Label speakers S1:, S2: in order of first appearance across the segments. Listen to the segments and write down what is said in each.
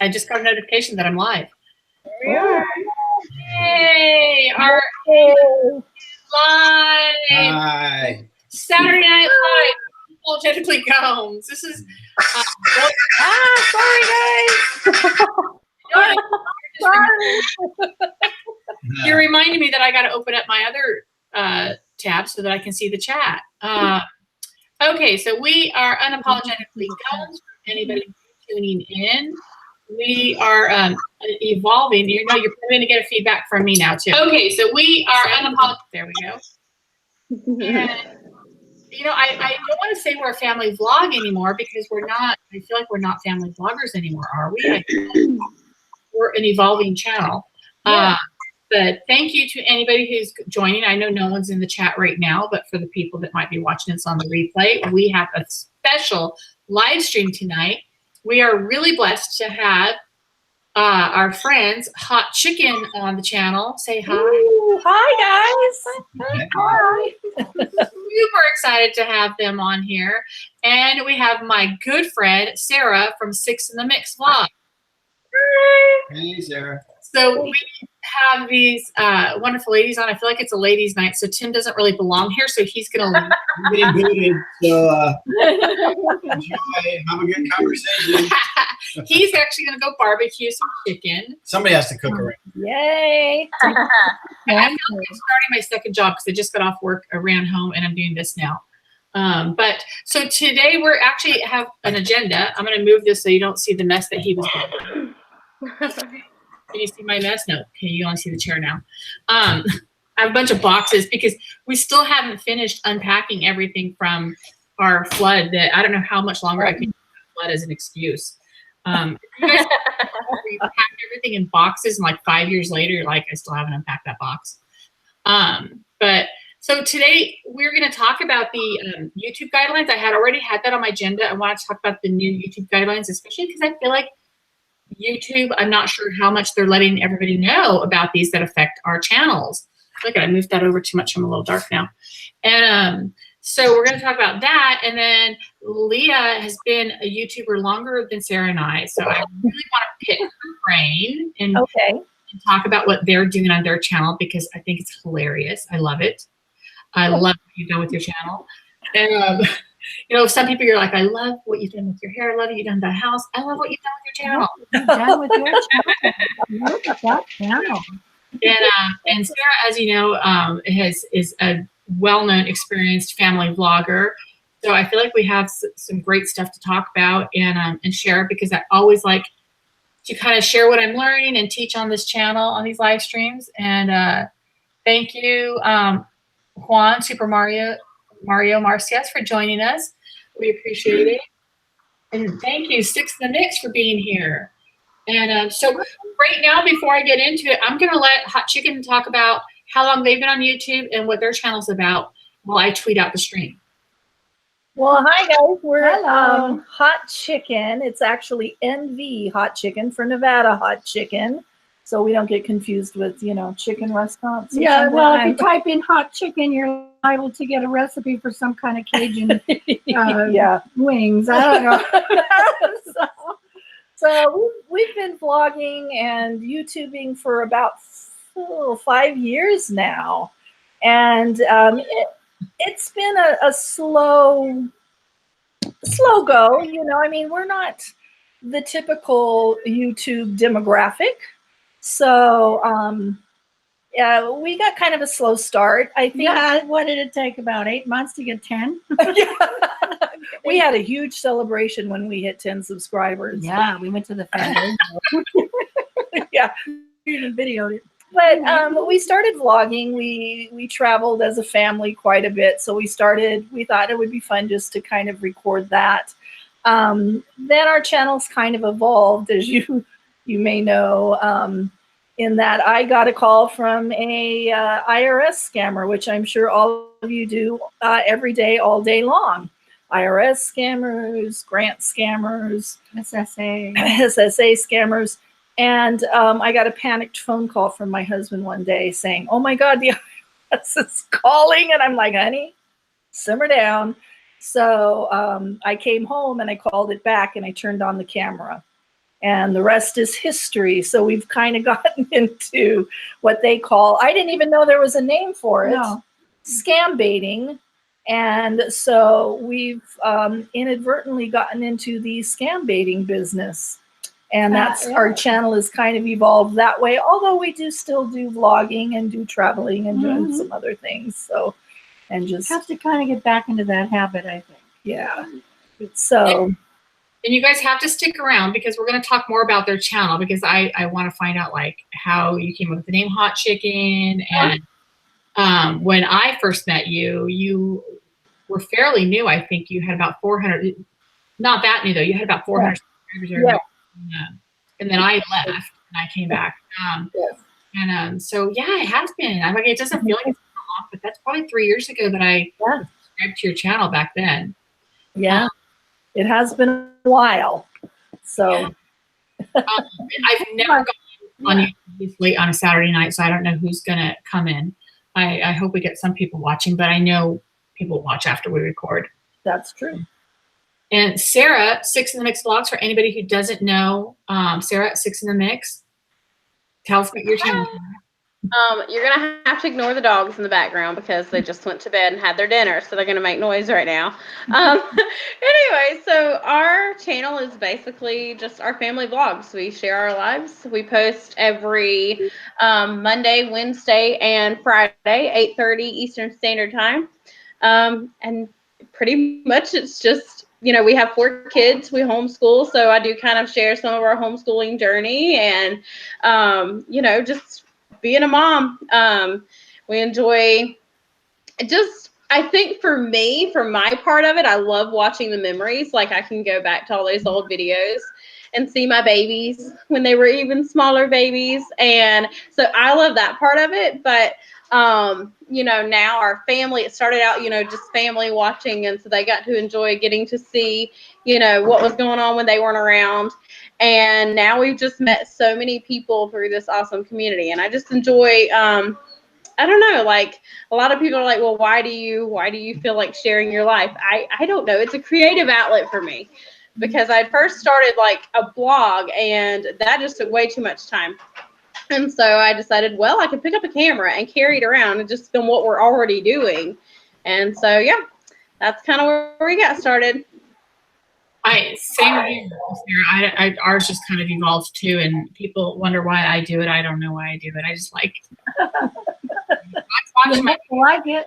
S1: I just got a notification that I'm live.
S2: There we are.
S1: Yay! Our live.
S3: Hi.
S1: Saturday Night Live. Apologetically Gomes. This is.
S2: Sorry, guys.
S1: Sorry. You're reminding me that I got to open up my other tab so that I can see the chat. Okay, so we are unapologetically Gomes. Anybody tuning in? We are evolving. You know, you're probably going to get a feedback from me now too. Okay, so we are unapologetic. There we go. And, you know, I don't want to say we're a family vlog anymore because we're not. I feel like we're not family vloggers anymore, are we? We're an evolving channel. Yeah. But thank you to anybody who's joining. I know no one's in the chat right now, but for the people that might be watching this on the replay, we have a special live stream tonight. We are really blessed to have our friends Hot Chicken on the channel. Say hi.
S2: Ooh, hi, guys. Hi.
S1: Super excited to have them on here. And we have my good friend Sarah from Six in the Mix Vlog.
S3: Hey, Sarah.
S1: So we have these wonderful ladies on. I feel like it's a ladies' night, so Tim doesn't really belong here, so he's going to
S3: Getting booted, so enjoy, have a good conversation.
S1: He's actually going to go barbecue some chicken.
S3: Somebody has to cook around.
S2: Yay.
S1: I feel like I'm starting my second job because I just got off work, I ran home, and I'm doing this now. But so today we're actually have an agenda. I'm going to move this so you don't see the mess that he was doing. Can you see my mess? No. Okay, you only see the chair now. I have a bunch of boxes because we still haven't finished unpacking everything from our flood. That I don't know how much longer I can use flood as an excuse. You guys we packed everything in boxes, and like 5 years later, you're like, I still haven't unpacked that box. But so today we're going to talk about the YouTube guidelines. I had already had that on my agenda. I want to talk about the new YouTube guidelines, especially because I feel like YouTube, I'm not sure how much they're letting everybody know about these that affect our channels. Look, I moved that over too much. I'm a little dark now. And so we're going to talk about that. And then Leah has been a YouTuber longer than Sarah and I. So I really want to pick her brain and talk about what they're doing on their channel because I think it's hilarious. I love it. I love what you've done with your channel. And you know, some people you're like, I love what you've done with your hair. I love what you've done with the house. I love what you've done with your channel.
S2: You've done with your channel. Look at that channel.
S1: And Sarah, as you know, is a well-known, experienced family vlogger. So I feel like we have some great stuff to talk about and share because I always like to kind of share what I'm learning and teach on this channel on these live streams. And thank you, Juan Super Mario Marcias for joining us. We appreciate it. And thank you, Six in the Mix, for being here. And so right now, before I get into it, I'm going to let Hot Chicken talk about how long they've been on YouTube and what their channel's about while I tweet out the stream.
S2: Well, hi, guys. We're Hot Chicken. It's actually NV Hot Chicken for Nevada Hot Chicken. So we don't get confused with, you know, chicken restaurants.
S4: Yeah, well, if you type in hot chicken, you're liable to get a recipe for some kind of Cajun wings. I don't know.
S2: so we've been vlogging and YouTubing for about 5 years now. And it's been a slow go. You know, I mean, we're not the typical YouTube demographic. So, we got kind of a slow start. I think.
S4: Yeah, what did it take? About 8 months to get 10?
S2: We had a huge celebration when we hit 10 subscribers.
S4: Yeah, we went to the family.
S2: Yeah,
S4: we even videoed it.
S2: But we started vlogging. We traveled as a family quite a bit. So we thought it would be fun just to kind of record that. Then our channels kind of evolved, as you may know, in that I got a call from a IRS scammer, which I'm sure all of you do every day, all day long. IRS scammers, grant scammers, SSA scammers. And I got a panicked phone call from my husband one day saying, oh my God, the IRS is calling. And I'm like, honey, simmer down. So I came home and I called it back and I turned on the camera. and the rest is history. So we've kind of gotten into what they call, I didn't even know there was a name for it,
S4: No.
S2: scam baiting. And so we've inadvertently gotten into the scam baiting business. And that's our channel has kind of evolved that way, although we do still do vlogging and do traveling and doing some other things. So, and just
S4: Have to kind of get back into that habit, I think.
S2: yeah. So,
S1: and you guys have to stick around because we're going to talk more about their channel, because I want to find out like how you came up with the name Hot Chicken. And when I first met you, you were fairly new. I think you had about 400, not that new though. You had about 400 subscribers.
S2: Yeah.
S1: And then I left and I came back.
S2: yes.
S1: And so, yeah, it has been. I'm like, it doesn't feel like it's been long, but that's probably 3 years ago that I subscribed to your channel back then.
S2: Yeah. It has been a while. So
S1: I've never gone on YouTube this late on a Saturday night, so I don't know who's going to come in. I hope we get some people watching, but I know people watch after we record.
S2: that's true.
S1: And Sarah, Six in the Mix Vlogs, for anybody who doesn't know, Sarah at Six in the Mix, tell us about your channel.
S5: You're gonna have to ignore the dogs in the background because they just went to bed and had their dinner, so they're gonna make noise right now. Anyway, so our channel is basically just our family vlogs. We share our lives. We post every Monday, Wednesday, and Friday, 8:30 Eastern Standard Time. And pretty much it's just, you know, we have 4 kids, we homeschool, so I do kind of share some of our homeschooling journey and, you know, just being a mom. We enjoy just, I think for me, for my part of it, I love watching the memories. Like I can go back to all those old videos and see my babies when they were even smaller babies. And so I love that part of it. But you know, now our family, it started out, you know, just family watching. And so they got to enjoy getting to see, you know, what was going on when they weren't around. And now we've just met so many people through this awesome community. And I just enjoy, I don't know, like a lot of people are like, well, why do you feel like sharing your life? I don't know. It's a creative outlet for me because I first started like a blog and that just took way too much time. And so I decided, well, I could pick up a camera and carry it around and just film what we're already doing. And so, yeah, that's kind of where we got started.
S1: Same here, Sarah. Ours just kind of evolved too, and people wonder why I do it. I don't know why I do it. I just like watching
S4: like it.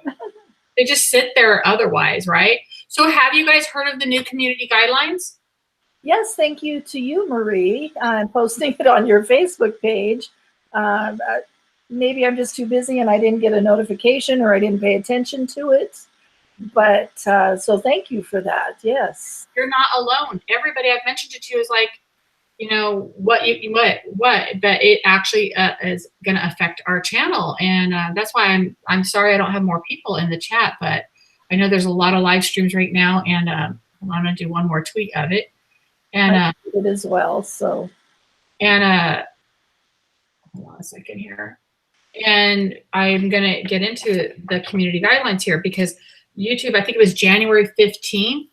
S1: they just sit there otherwise, right? So have you guys heard of the new community guidelines?
S2: Yes, thank you to you, Marie, posting it on your Facebook page. Maybe I'm just too busy and I didn't get a notification or I didn't pay attention to it. But so thank you for that. Yes.
S1: You're not alone. Everybody I've mentioned it to is like, you know, what, but it actually is going to affect our channel. And that's why I'm sorry I don't have more people in the chat, but I know there's a lot of live streams right now. And I'm going to do one more tweet of it. And
S2: I did it as well. So,
S1: and hold on a second here. And I'm going to get into the community guidelines here because YouTube, I think it was January 15th,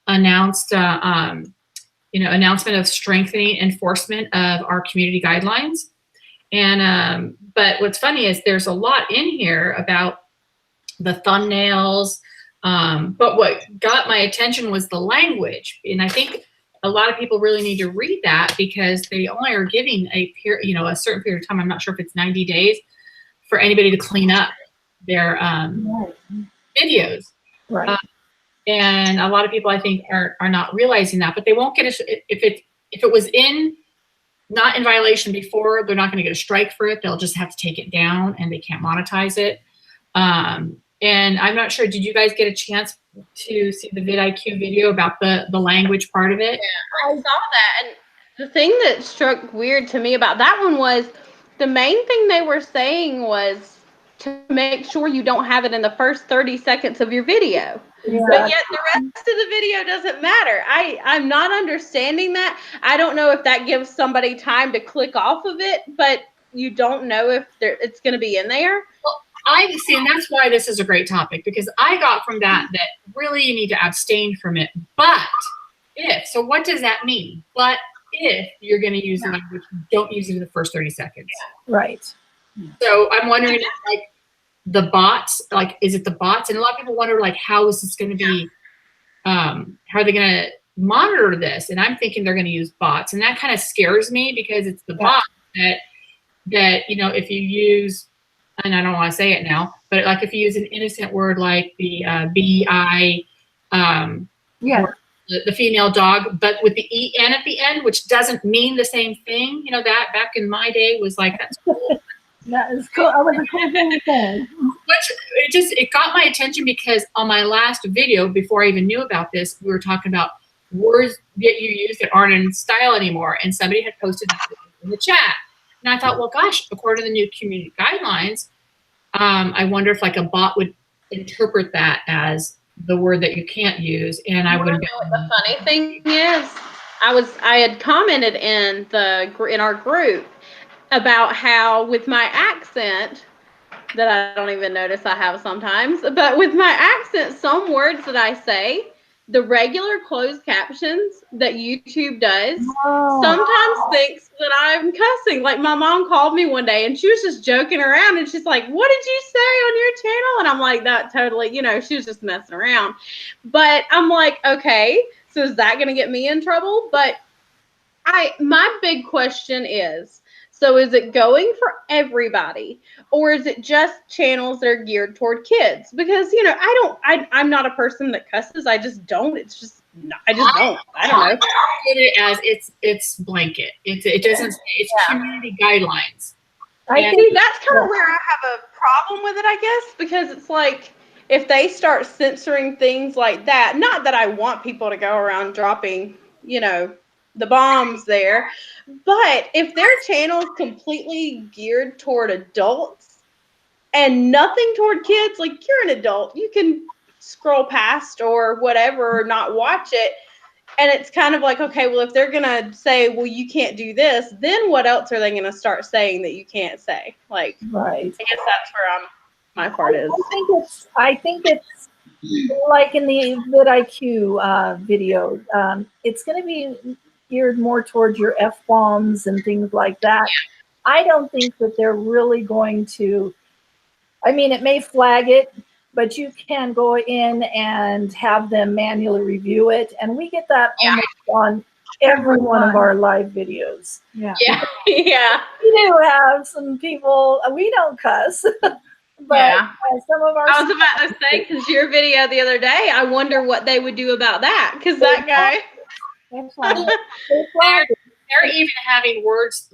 S1: announced, you know, announcement of strengthening enforcement of our community guidelines. And, but what's funny is there's a lot in here about the thumbnails. But what got my attention was the language. And I think a lot of people really need to read that because they only are giving a period, you know, a certain period of time. I'm not sure if it's 90 days for anybody to clean up their videos.
S2: right.
S1: And a lot of people I think are not realizing that, but they won't get if it was not in violation before, they're not going to get a strike for it. They'll just have to take it down and they can't monetize it. And I'm not sure, did you guys get a chance to see the VidIQ video about the language part of it?
S5: Yeah, I saw that. And the thing that struck weird to me about that one was the main thing they were saying was to make sure you don't have it in the first 30 seconds of your video.
S2: Exactly.
S5: But yet the rest of the video doesn't matter. I'm not understanding that. I don't know if that gives somebody time to click off of it, but you don't know if it's going to be in there.
S1: Well, I see, and that's why this is a great topic, because I got from that really you need to abstain from it. But if, so what does that mean? But if you're going to use the language, don't use it in the first 30 seconds.
S2: Right.
S1: So I'm wondering if like the bots, like, is it the bots? And a lot of people wonder like, how is this going to be, how are they going to monitor this? And I'm thinking they're going to use bots. And that kind of scares me because it's the bot that, you know, if you use, and I don't want to say it now, but like if you use an innocent word like the BI, the female dog, but with the EN at the end, which doesn't mean the same thing. You know, that back in my day was like, that's cool.
S4: That is cool. I was a cool thing to say.
S1: Which it got my attention because on my last video, before I even knew about this, we were talking about words that you use that aren't in style anymore. And somebody had posted that in the chat. And I thought, well, gosh, according to the new community guidelines, I wonder if like a bot would interpret that as the word that you can't use. And I wouldn't.
S5: You know what the funny thing is? I had commented in our group about how with my accent that I don't even notice I have sometimes, but with my accent, some words that I say, the regular closed captions that YouTube does sometimes thinks that I'm cussing. Like my mom called me one day and she was just joking around and she's like, what did you say on your channel? And I'm like, that totally, you know, she was just messing around. But I'm like, okay, so is that going to get me in trouble? But my big question is, so is it going for everybody or is it just channels that are geared toward kids? Because, you know, I'm not a person that cusses. I just don't. It's just, I just don't. I don't know.
S1: I look at it as it's blanket. It doesn't say, it's community guidelines.
S5: I think that's kind of where I have a problem with it, I guess, because it's like, if they start censoring things like that, not that I want people to go around dropping, you know, the bombs there, but if their channel is completely geared toward adults and nothing toward kids, like you're an adult, you can scroll past or whatever, or not watch it. And it's kind of like, okay, well, if they're going to say, well, you can't do this, then what else are they going to start saying that you can't say? Like,
S2: Right.
S5: I guess that's where my part is.
S2: I think it's like in the VidIQ video, it's going to be geared more towards your F-bombs and things like that. I don't think that they're really going to, I mean, it may flag it, but you can go in and have them manually review it. And we get that almost on every one of our live videos.
S4: Yeah.
S2: We do have some people, we don't cuss, but some of our.
S5: I was about to say, because your video the other day, I wonder what they would do about that. Because that guy.
S1: They're even having words,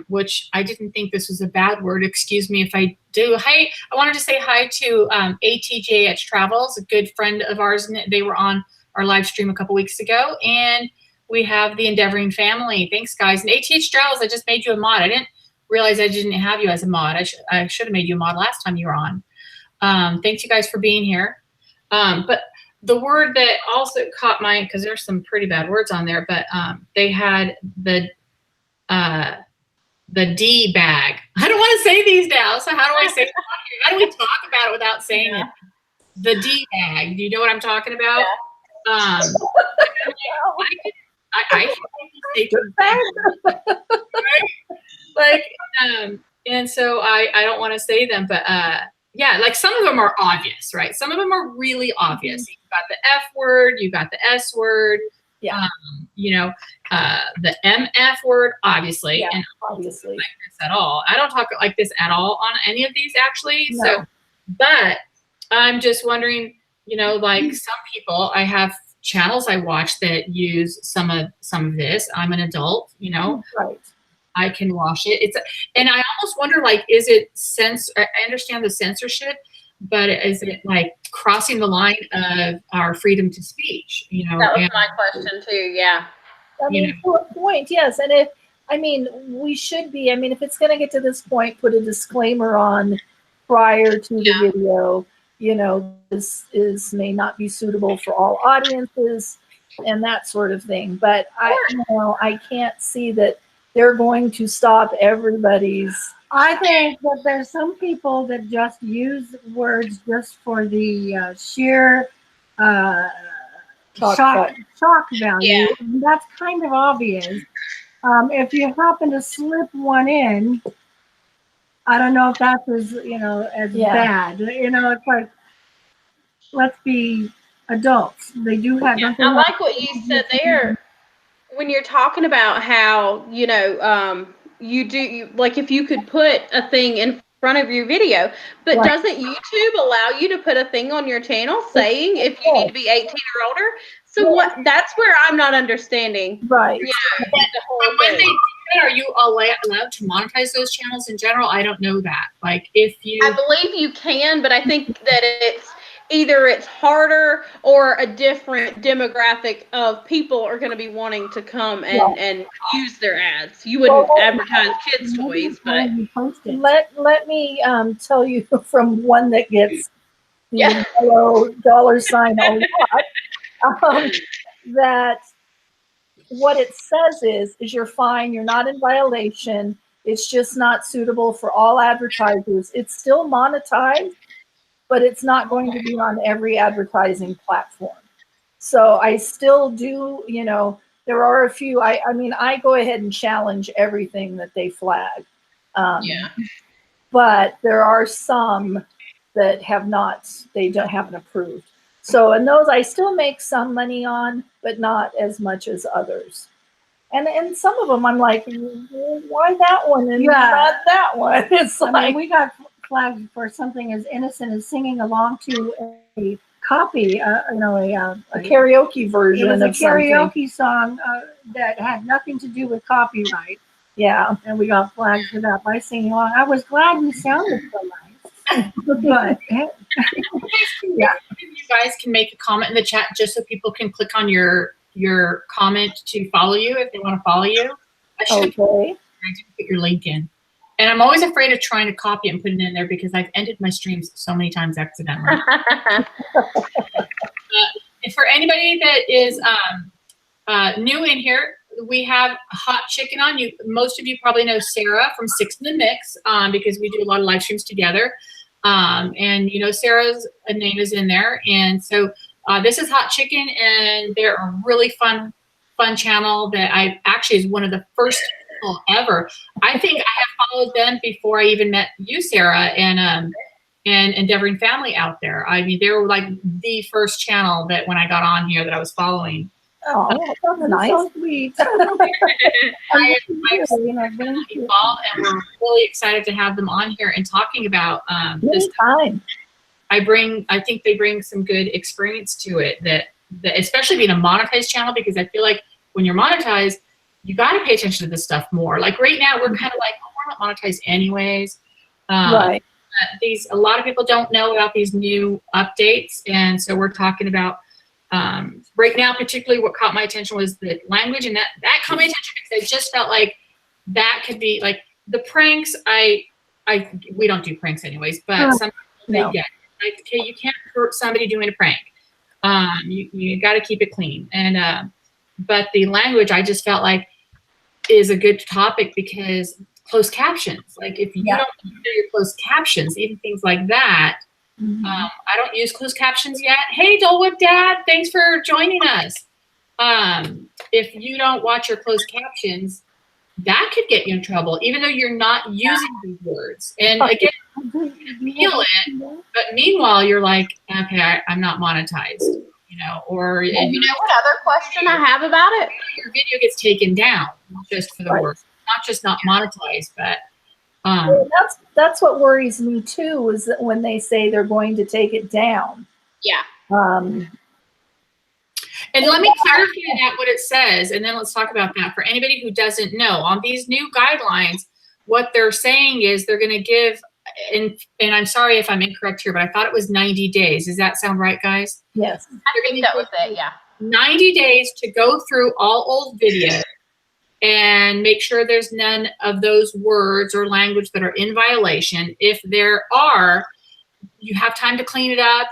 S1: which I didn't think this was a bad word. Excuse me if I do. Hi, I wanted to say hi to ATJH Travels, a good friend of ours. They were on our live stream a couple weeks ago. And we have the Endeavoring family. Thanks, guys. And ATH Travels, I just made you a mod. I didn't realize I didn't have you as a mod. I should have made you a mod last time you were on. Thanks, you guys, for being here. But the word that also caught my, because there's some pretty bad words on there, but they had the D bag. I don't want to say these now. So how do I say it? How do we talk about it without saying it? The D bag. Do you know what I'm talking about? I say like, and so I don't want to say them, but yeah, like some of them are obvious, right? Some of them are really obvious. You've got the F word, you got the S word, you know, the MF word, obviously, and
S2: obviously
S1: like this at all. I don't talk like this at all on any of these actually.
S2: No.
S1: So, but I'm just wondering, you know, like some people, I have channels I watch that use some of this. I'm an adult, you know.
S2: Right.
S1: I can wash it. And I almost wonder, like, is it I understand the censorship, but is it like crossing the line of our freedom to speech? You know,
S5: that was my question too. Yeah.
S2: I mean, to a point, yes. And we should be. I mean, if it's going to get to this point, put a disclaimer on prior to the video. You know, this may not be suitable for all audiences, and that sort of thing. But I can't see that they're going to stop everybody's.
S4: I think that there's some people that just use words just for the sheer shock value.
S5: Yeah.
S4: And that's kind of obvious. If you happen to slip one in, I don't know if that's as, as bad. It's like, let's be adults. They do have.
S5: Yeah, I like what you said there when you're talking about how, like if you could put a thing in front of your video, but doesn't YouTube allow you to put a thing on your channel saying if you need to be 18 or older? So that's where I'm not understanding.
S2: Right.
S5: The whole
S1: When they
S5: thing.
S1: do that, are you allowed to monetize those channels in general? I don't know that. Like if you,
S5: I believe you can, but I think that it's either it's harder or a different demographic of people are going to be wanting to come and use their ads. You wouldn't advertise kids' toys, but
S2: let me tell you from one that gets the yellow dollar sign a lot, that what it says is you're fine, you're not in violation, it's just not suitable for all advertisers. It's still monetized, but it's not going to be on every advertising platform. So I still do, there are a few, I mean, I go ahead and challenge everything that they flag. But there are some that haven't approved. So in those, I still make some money on, but not as much as others. And some of them, I'm like, well, why that one and not that one? It's
S4: we got flagged for something as innocent as singing along to a copy, a
S2: karaoke version
S4: of
S2: a
S4: karaoke song that had nothing to do with copyright.
S2: Yeah,
S4: and we got flagged for that by singing along. I was glad we sounded so nice, but
S1: you guys can make a comment in the chat just so people can click on your comment to follow you if they want to follow you. I didn't put your link in. And I'm always afraid of trying to copy it and put it in there because I've ended my streams so many times accidentally. And for anybody that is new in here, we have Hot Chicken on. Most of you probably know Sarah from Six in the Mix because we do a lot of live streams together. And Sarah's name is in there. And so this is Hot Chicken, and they're a really fun channel that I actually is one of the first people ever. I think I have followed them before I even met you, Sarah, and Endeavoring Family out there. I mean, they were like the first channel that when I got on here that I was following.
S2: Oh, that's nice.
S4: So sweet.
S1: I've involved, and we're really excited to have them on here and talking about this
S2: time.
S1: I think they bring some good experience to it that especially being a monetized channel, because I feel like when you're monetized, you got to pay attention to this stuff more. Like right now, we're kind of like, oh, we're not monetized anyways.
S2: Right.
S1: A lot of people don't know about these new updates, and so we're talking about right now, particularly what caught my attention was the language, and that caught my attention because I just felt like that could be like the pranks. We don't do pranks anyways, but some people get like, okay, you can't hurt somebody doing a prank. You got to keep it clean, and but the language I just felt like is a good topic because closed captions. Like if you don't know your closed captions, even things like that. I don't use closed captions yet. Hey, Dolewood Dad, thanks for joining us. If you don't watch your closed captions, that could get you in trouble, even though you're not using these words. And again, you feel it, but meanwhile, you're like, okay, I'm not monetized, or
S5: and you know what other question I have about it?
S1: Your video gets taken down just for the word, not just not monetized, but.
S2: That's what worries me too, is that when they say they're going to take it down.
S5: Yeah.
S1: And let me clarify that what it says, and then let's talk about that. For anybody who doesn't know, on these new guidelines, what they're saying is they're going to give, and I'm sorry if I'm incorrect here, but I thought it was 90 days. Does that sound right, guys?
S2: Yes.
S5: I think that was it, yeah.
S1: 90 days to go through all old videos and make sure there's none of those words or language that are in violation. If there are, you have time to clean it up.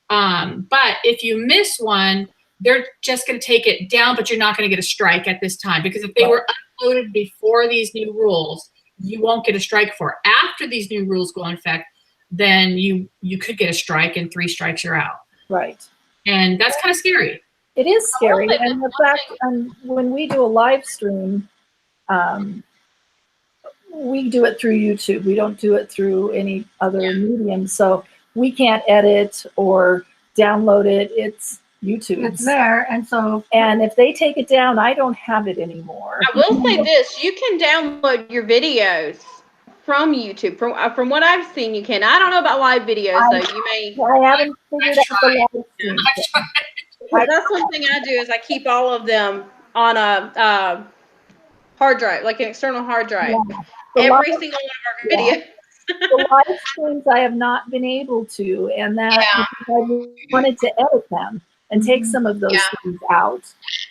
S1: But if you miss one, they're just going to take it down, but you're not going to get a strike at this time, because if they were uploaded before these new rules, you won't get a strike for it. After these new rules go in effect, then you could get a strike, and 3 strikes you're out.
S2: Right.
S1: And that's kind of scary.
S2: It is scary.
S5: say
S2: And the
S5: that's one
S2: fact, when we do a live stream, we do it through YouTube. We don't do it through any other medium. So we can't edit or download it. It's YouTube.
S4: It's there, and so
S2: And if they take it down, I don't have it anymore.
S5: I will say this: you can download your videos from YouTube. From what I've seen, you can. I don't know about live videos, though. You may.
S2: I haven't figured out the live stream.
S5: That's one thing I do is I keep all of them on a hard drive, like an external hard drive.
S2: Yeah.
S5: Every single one of our videos.
S2: The live streams I have not been able to, and that because I wanted to edit them and take some of those things out.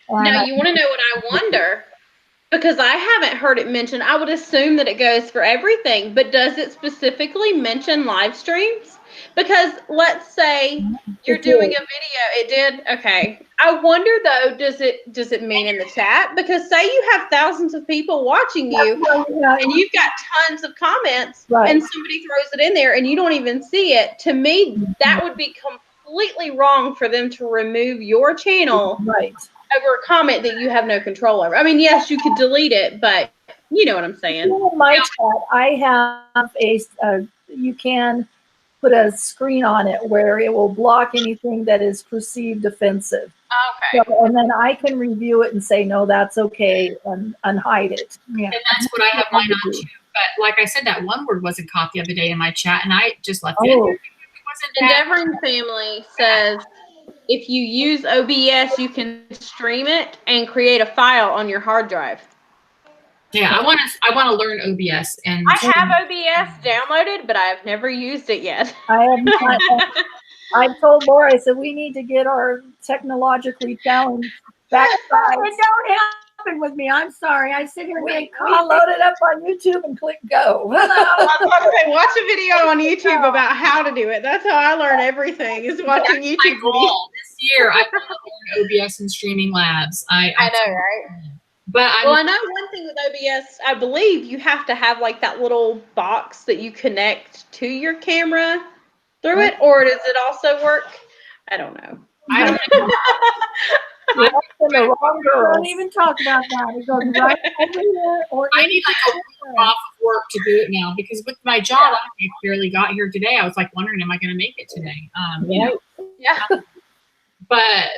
S5: Now, you want to know what I wonder? Because I haven't heard it mentioned. I would assume that it goes for everything, but does it specifically mention live streams? Because let's say you're doing a video. It did? Okay. I wonder though, does it mean in the chat? Because say you have thousands of people watching you and you've got tons of comments and somebody throws it in there and you don't even see it. To me, that would be completely wrong for them to remove your channel over a comment that you have no control over. I mean, yes, you could delete it, but you know what I'm saying.
S2: In my chat, I have you can put a screen on it where it will block anything that is perceived offensive.
S5: Okay.
S2: So, and then I can review it and say, no, that's okay, and hide it.
S1: Yeah. And that's what I have mine on too. But like I said, that one word wasn't caught the other day in my chat, and I just left it. It wasn't
S5: Endeavoring Family says if you use OBS, you can stream it and create a file on your hard drive.
S1: Yeah, I want to learn OBS, and
S5: I have OBS downloaded, but I've never used it yet.
S2: I have not. I've told Laura, I said, we need to get our technologically challenged backside.
S4: It don't happen with me. I'm sorry. I sit here and make
S2: We load it up on YouTube and click go.
S5: I was about to say, watch a video on YouTube about how to do it. That's how I learn everything, is watching YouTube videos.
S1: This year, I want to learn OBS and streaming labs. I
S5: know, right?
S1: But
S5: I know one thing with OBS, I believe you have to have like that little box that you connect to your camera through it, or does it also work? I don't know.
S1: I don't know.
S4: Don't even talk about that. It goes right over here. Or
S1: I need like a week off of work to do it now, because with my job, I barely got here today. I was like wondering, am I going to make it today? But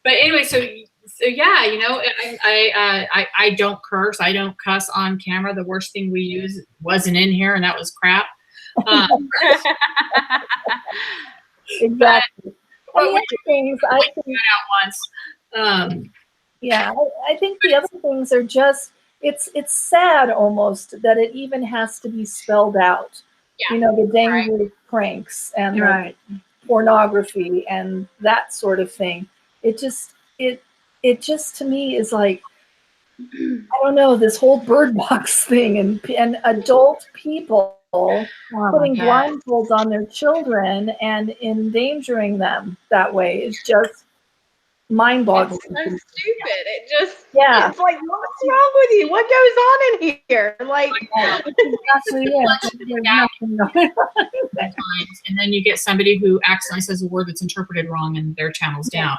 S1: anyway, so yeah, you know, I don't curse. I don't cuss on camera. The worst thing we used wasn't in here, and that was crap.
S2: Exactly.
S1: But
S2: the other things I think
S1: out once.
S2: Yeah, I think the other things are just it's sad almost that it even has to be spelled out.
S5: Yeah.
S2: You know, the dangerous pranks and the pornography and that sort of thing. It just to me is like, I don't know, this whole bird box thing and adult people putting blindfolds on their children and endangering them that way is just mind-boggling.
S5: It's so stupid. It just
S2: it's
S5: like, what's wrong with you? What goes on in here? Like,
S1: and then you get somebody who accidentally says a word that's interpreted wrong and their channel's down.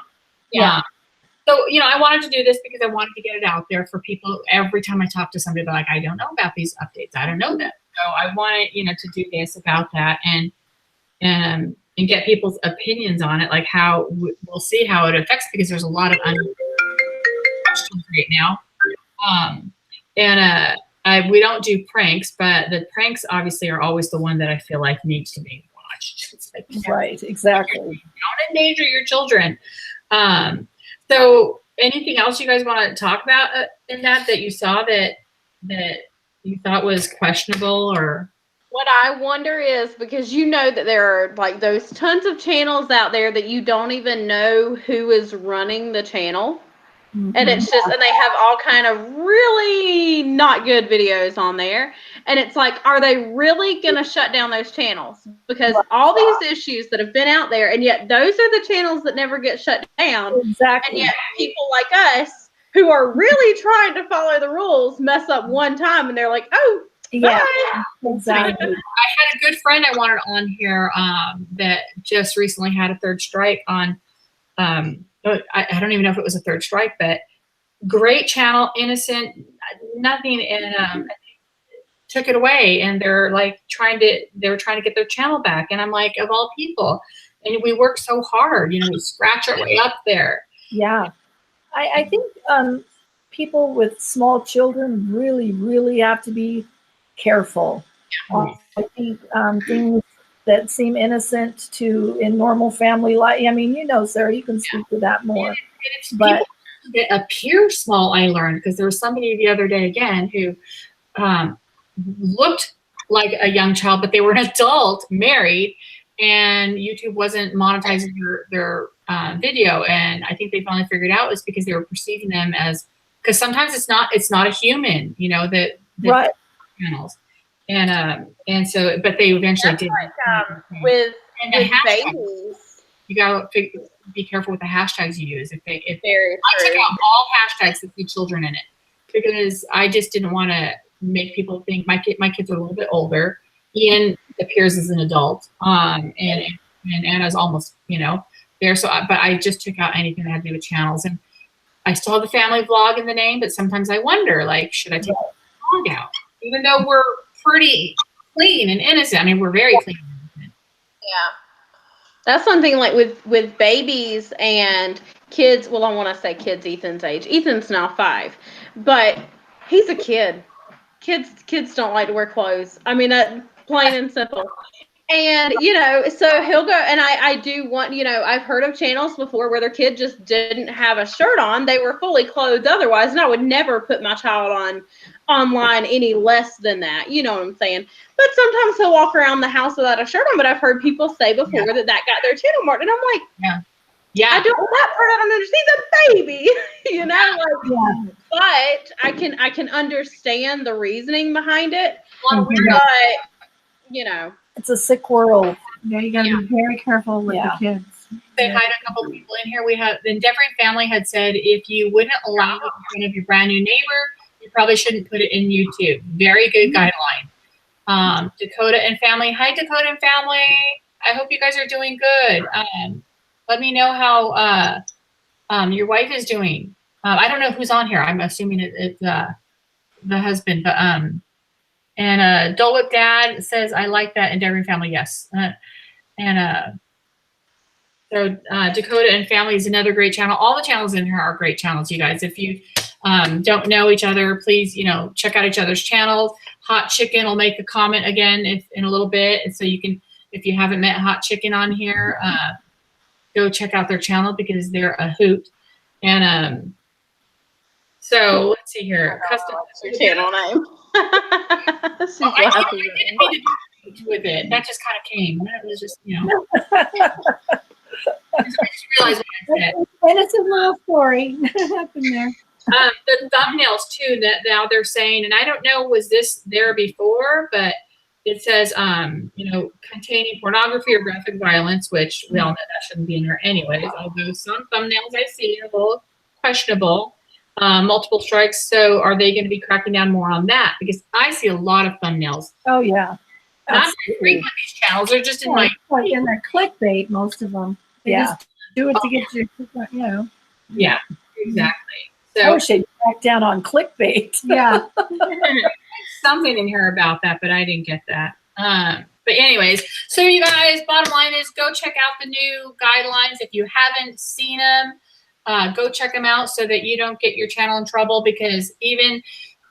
S1: So, you know, I wanted to do this because I wanted to get it out there for people. Every time I talk to somebody, they're like, I don't know about these updates. I don't know that. So I wanted, you know, to do this about that and get people's opinions on it, like how we'll see how it affects, because there's a lot of questions right now. We don't do pranks, but the pranks obviously are always the one that I feel like needs to be watched. It's like,
S2: right, exactly.
S1: Don't endanger your children. So anything else you guys want to talk about in that you saw that you thought was questionable? Or
S5: what I wonder is, because you know that there are like those tons of channels out there that you don't even know who is running the channel. And it's just, and they have all kind of really not good videos on there. And it's like, are they really going to shut down those channels? Because all these issues that have been out there, and yet those are the channels that never get shut down.
S2: Exactly.
S5: And yet people like us who are really trying to follow the rules mess up one time and they're like, oh,
S2: yeah, exactly.
S1: I had a good friend I wanted on here that just recently had a third strike on I don't even know if it was a third strike, but great channel, innocent, nothing, and took it away, and they're trying to get their channel back, and I'm like, of all people, and we work so hard, we scratch our way up there.
S2: Yeah, I think people with small children really have to be careful. I think things that seem innocent in normal family life. I mean, Sarah, you can speak to that more.
S1: But that appear small, I learned, because there was somebody the other day again who looked like a young child, but they were an adult, married, and YouTube wasn't monetizing their video. And I think they finally figured out it's because they were perceiving them as, because sometimes it's not a human, that
S2: right.
S1: channels. And so, but they eventually did.
S5: With babies,
S1: you gotta be careful with the hashtags you use. I
S5: took
S1: out all hashtags that see children in it, because I just didn't want to make people think my kids are a little bit older. Ian appears as an adult, and Anna's almost there. So, but I just took out anything that had to do with channels, and I still have the family vlog in the name. But sometimes I wonder, should I take the vlog out, even though we're pretty clean and innocent? I mean, we're very clean.
S5: Yeah, that's something with babies and kids. Well, I want to say kids Ethan's age. Ethan's now 5, but he's a kid. Kids don't like to wear clothes. I mean, plain and simple. And, so he'll go, and I do want, I've heard of channels before where their kid just didn't have a shirt on. They were fully clothed otherwise, and I would never put my child online any less than that. You know what I'm saying? But sometimes he'll walk around the house without a shirt on, but I've heard people say before that got their channel marked. And I'm like, yeah, I don't, that part I don't understand, the baby, but I can understand the reasoning behind it. But,
S2: it's a sick world.
S4: Yeah, you got to be very careful with the kids.
S1: They had a couple people in here. We have the Endeavoring family had said, if you wouldn't allow it in front of your brand new neighbor, you probably shouldn't put it in YouTube. Very good guideline. Dakota and family. Hi, Dakota and family. I hope you guys are doing good. Let me know how your wife is doing. I don't know who's on here. I'm assuming it's the husband, but and Dole Whip Dad says, I like that Endeavoring family. Yes. So Dakota and family is another great channel. All the channels in here are great channels, you guys. If you don't know each other, please, check out each other's channels. Hot Chicken will make a comment again in a little bit. And so you can, if you haven't met Hot Chicken on here, go check out their channel because they're a hoot. And so let's see here. Custom
S5: your channel name.
S1: I didn't mean to do with it. That just kind of came. It was just, I just realized what I said.
S4: And it's a little story happened there.
S1: The thumbnails too, that now they're saying, and I don't know, was this there before, but it says, containing pornography or graphic violence, which we all know that shouldn't be in there anyways, although some thumbnails I see are a little questionable. Multiple strikes. So are they going to be cracking down more on that? Because I see a lot of thumbnails.
S2: Oh, yeah.
S1: Not frequent these channels. They're just in my...
S4: And they're clickbait, most of them. They just do it to get you,
S1: Yeah, exactly. So,
S2: I wish they'd back down on clickbait.
S4: Yeah.
S1: Something in here about that, but I didn't get that. But anyways, so you guys, bottom line is go check out the new guidelines. If you haven't seen them, go check them out so that you don't get your channel in trouble, because even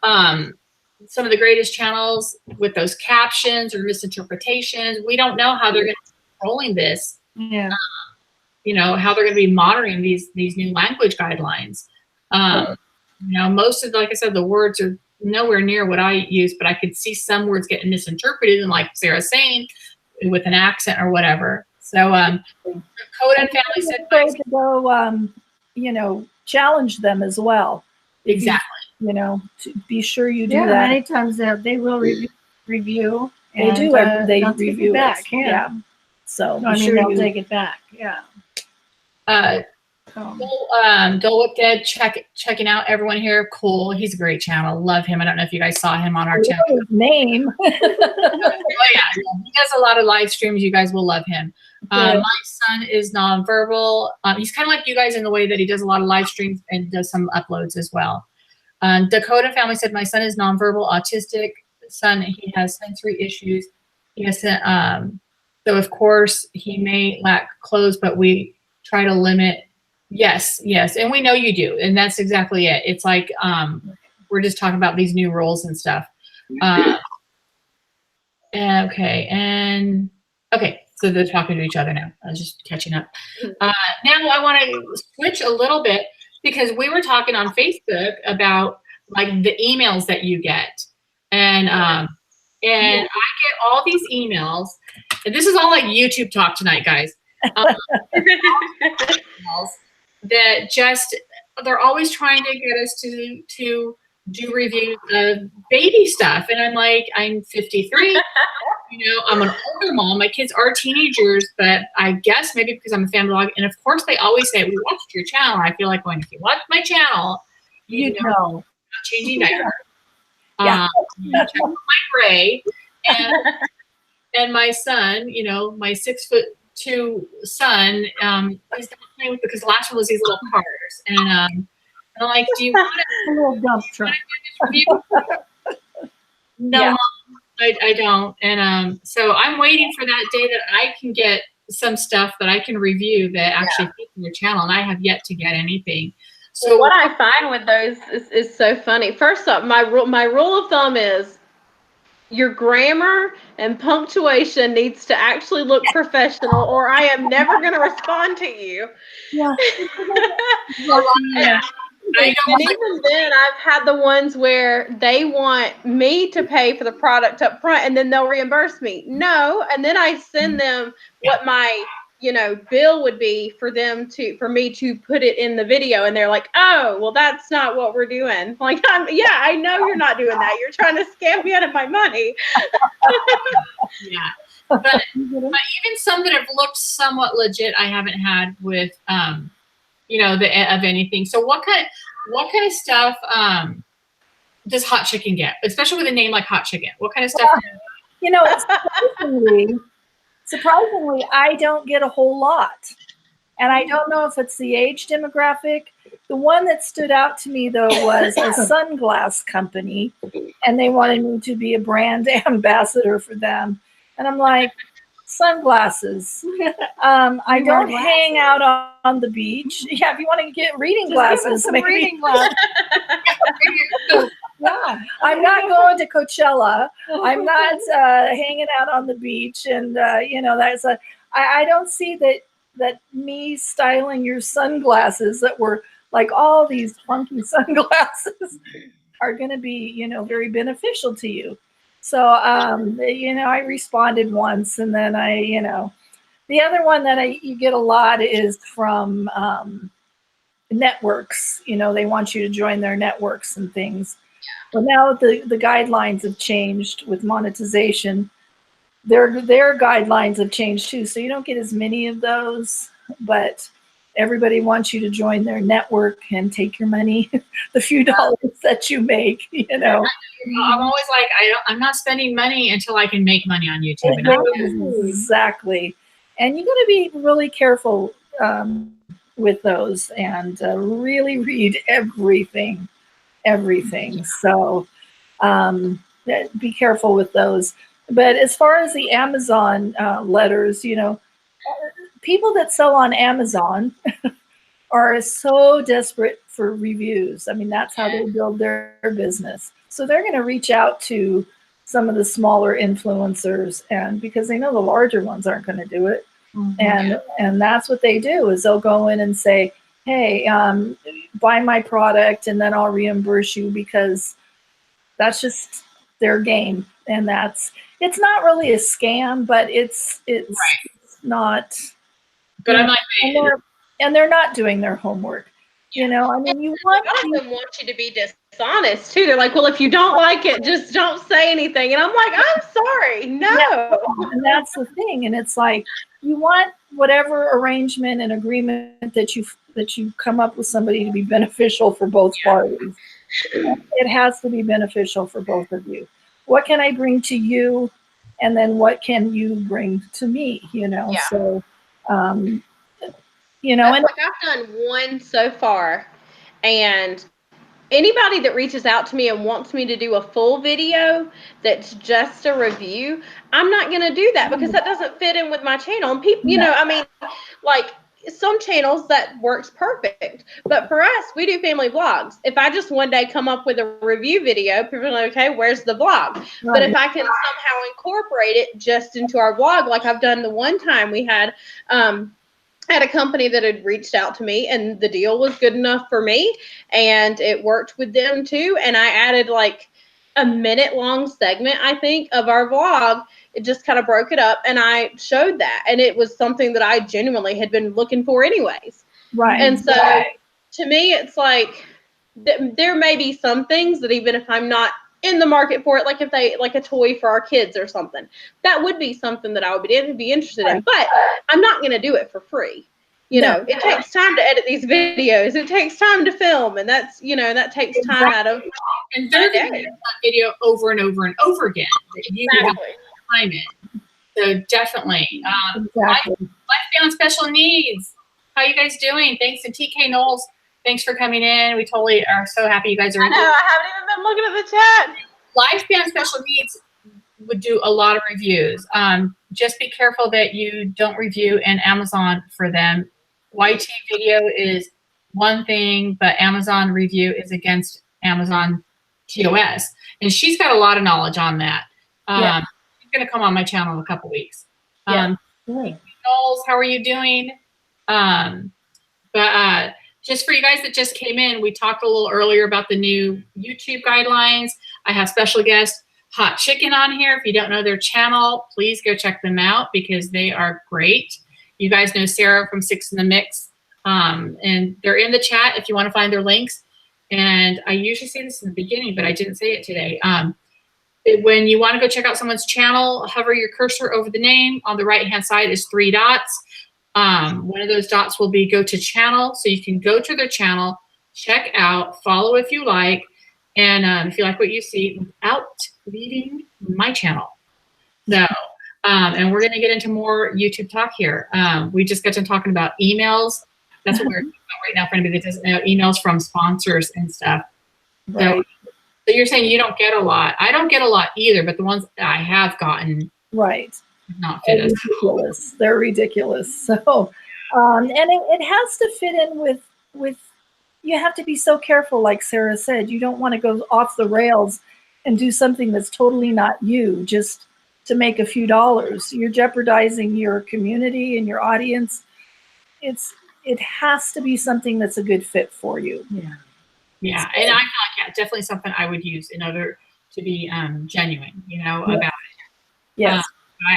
S1: some of the greatest channels with those captions or misinterpretations, we don't know how they're going to be controlling this.
S2: Yeah.
S1: How they're going to be monitoring these new language guidelines. Most of, like I said, the words are nowhere near what I use, but I could see some words getting misinterpreted, and like Sarah's saying, with an accent or whatever. So, Code and family said,
S2: to go, challenge them as well.
S1: Exactly.
S2: To be sure you do
S4: that.
S2: Many
S4: times they will review.
S2: They do. They review it back. Yeah. So
S4: they'll take it back. Yeah.
S1: Dole Whip Dead checking out everyone here. Cool. He's a great channel. Love him. I don't know if you guys saw him on our channel.
S2: His name.
S1: Oh yeah, he does a lot of live streams. You guys will love him. My son is nonverbal. He's kind of like you guys in the way that he does a lot of live streams and does some uploads as well. Dakota family said, my son is nonverbal, autistic. Son, he has sensory issues. He has so of course he may lack clothes, but we try to limit. Yes, and we know you do, and that's exactly it. It's like we're just talking about these new rules and stuff. Okay, so they're talking to each other now. I was just catching up. Now I want to switch a little bit because we were talking on Facebook about like the emails that you get, and I get all these emails, and this is all like YouTube talk tonight, guys. That just they're always trying to get us to do reviews of baby stuff, and I'm like, I'm 53. I'm an older mom. My kids are teenagers, but I guess maybe because I'm a family blog, and of course they always say, we watched your channel. I feel like going, if you watch my channel, you know I'm not changing diapers. Check my gray. And my son, my 6'2" son, he's not playing with, because the last one was these little cars. And I'm like, do you want
S4: a little dump truck?
S1: No, Mom, I don't. And so I'm waiting for that day that I can get some stuff that I can review that actually fits in your channel, and I have yet to get anything. So
S5: what I find with those is so funny. First up, my rule of thumb is your grammar and punctuation needs to actually look professional, or I am never going to respond to you.
S2: Yeah.
S5: And even then, I've had the ones where they want me to pay for the product up front, and then they'll reimburse me. No, and then I send them what my bill would be for me to put it in the video, and they're like, oh, well, that's not what we're doing. Like, I know you're not doing that. You're trying to scam me out of my money.
S1: But even some that have looked somewhat legit, I haven't had with of anything. So what kind of stuff does Hot Chicken get, especially with a name like Hot Chicken? What kind of stuff?
S2: Surprisingly, I don't get a whole lot. And I don't know if it's the age demographic. The one that stood out to me, though, was a sunglass company, and they wanted me to be a brand ambassador for them. And I'm like, sunglasses. I don't hang out on the beach. Yeah, if you want to get reading glasses, maybe.
S4: Reading glasses.
S2: Yeah, I'm not going to Coachella. I'm not hanging out on the beach, and that's I don't see that me styling your sunglasses that were like all these funky sunglasses are going to be very beneficial to you. So I responded once, and then the other one that you get a lot is from networks. They want you to join their networks and things. Well, now the guidelines have changed with monetization. Their guidelines have changed too, so you don't get as many of those, but everybody wants you to join their network and take your money, the few dollars that you make,
S1: I'm always like, I'm not spending money until I can make money on YouTube.
S2: Exactly. And you got to be really careful with those, and really read everything. So be careful with those. But as far as the Amazon letters, people that sell on Amazon are so desperate for reviews. I mean, that's how they build their business. So they're going to reach out to some of the smaller influencers, and because they know the larger ones aren't going to do it. Mm-hmm. And that's what they do, is they'll go in and say, hey, buy my product and then I'll reimburse you, because that's just their game. And it's not really a scam, but it's not.
S1: But I'm like,
S2: and they're not doing their homework. I mean, you want
S5: them want you to be dishonest too. They're like, well, if you don't like it, just don't say anything. And I'm like, I'm sorry, no.
S2: And that's the thing. And it's like, you want whatever arrangement and agreement that you come up with somebody to be beneficial for both parties. It has to be beneficial for both of you. What can I bring to you? And then what can you bring to me? So You know, and
S5: like I've done one so far, and anybody that reaches out to me and wants me to do a full video that's just a review, I'm not going to do that because that doesn't fit in with my channel. And people, you know, I mean, like some channels that works perfect, but for us, we do family vlogs. If I just one day come up with a review video, people are like, okay, where's the vlog? Right. But if I can somehow incorporate it just into our vlog, like I've done the one time we had a company that had reached out to me and the deal was good enough for me and it worked with them too. And I added like a minute-long segment, I think, of our vlog. It just kind of broke it up and I showed that. And it was something that I genuinely had been looking for anyways.
S2: Right.
S5: And so to me, it's like there may be some things that even if I'm not in the market for it, like if they like a toy for our kids or something, that would be something that I would be interested in, but I'm not going to do it for free. You know, it takes time to edit these videos. It takes time to film, and that's, you know, that takes time out of.
S1: And they're going to use that video over and over and over again. You have to time it. So definitely. Life Beyond Special Needs. How you guys doing? Thanks to TK Knowles. Thanks for coming in. We totally are so happy you guys are in.
S5: I know, I haven't even been looking at the chat.
S1: Life Beyond Special Needs would do a lot of reviews. Just be careful that you don't review in Amazon for them. YT video is one thing, but Amazon review is against Amazon TOS. And she's got a lot of knowledge on that. She's going to come on my channel in a couple weeks. Knowles, how are you doing? Just for you guys that just came in, we talked a little earlier about the new YouTube guidelines. I have special guest Hot Chicken on here. If you don't know their channel, please go check them out because they are great. You guys know Sarah from Six in the Mix. And they're in the chat if you want to find their links. And I usually say this in the beginning, but I didn't say it today. When you want to go check out someone's channel, hover your cursor over the name. On the right-hand side is 3 dots. One of those dots will be go to channel. So you can go to their channel, check out, follow if you like, and if you like what you see without leaving my channel. So, and we're going to get into more YouTube talk here. We just got to talking about emails. That's what we're talking about right now for anybody that doesn't know, emails from sponsors and stuff. So you're saying you don't get a lot. I don't get a lot either, but the ones that I have gotten. Not fit us.
S2: Ridiculous. They're ridiculous. So, and it has to fit in with, you have to be so careful, like Sarah said. You don't want to go off the rails and do something that's totally not you, just to make a few dollars. You're jeopardizing your community and your audience. It has to be something that's a good fit for you.
S1: Yeah, and I feel like definitely something I would use in order to be genuine, you know, about it.
S2: Yes.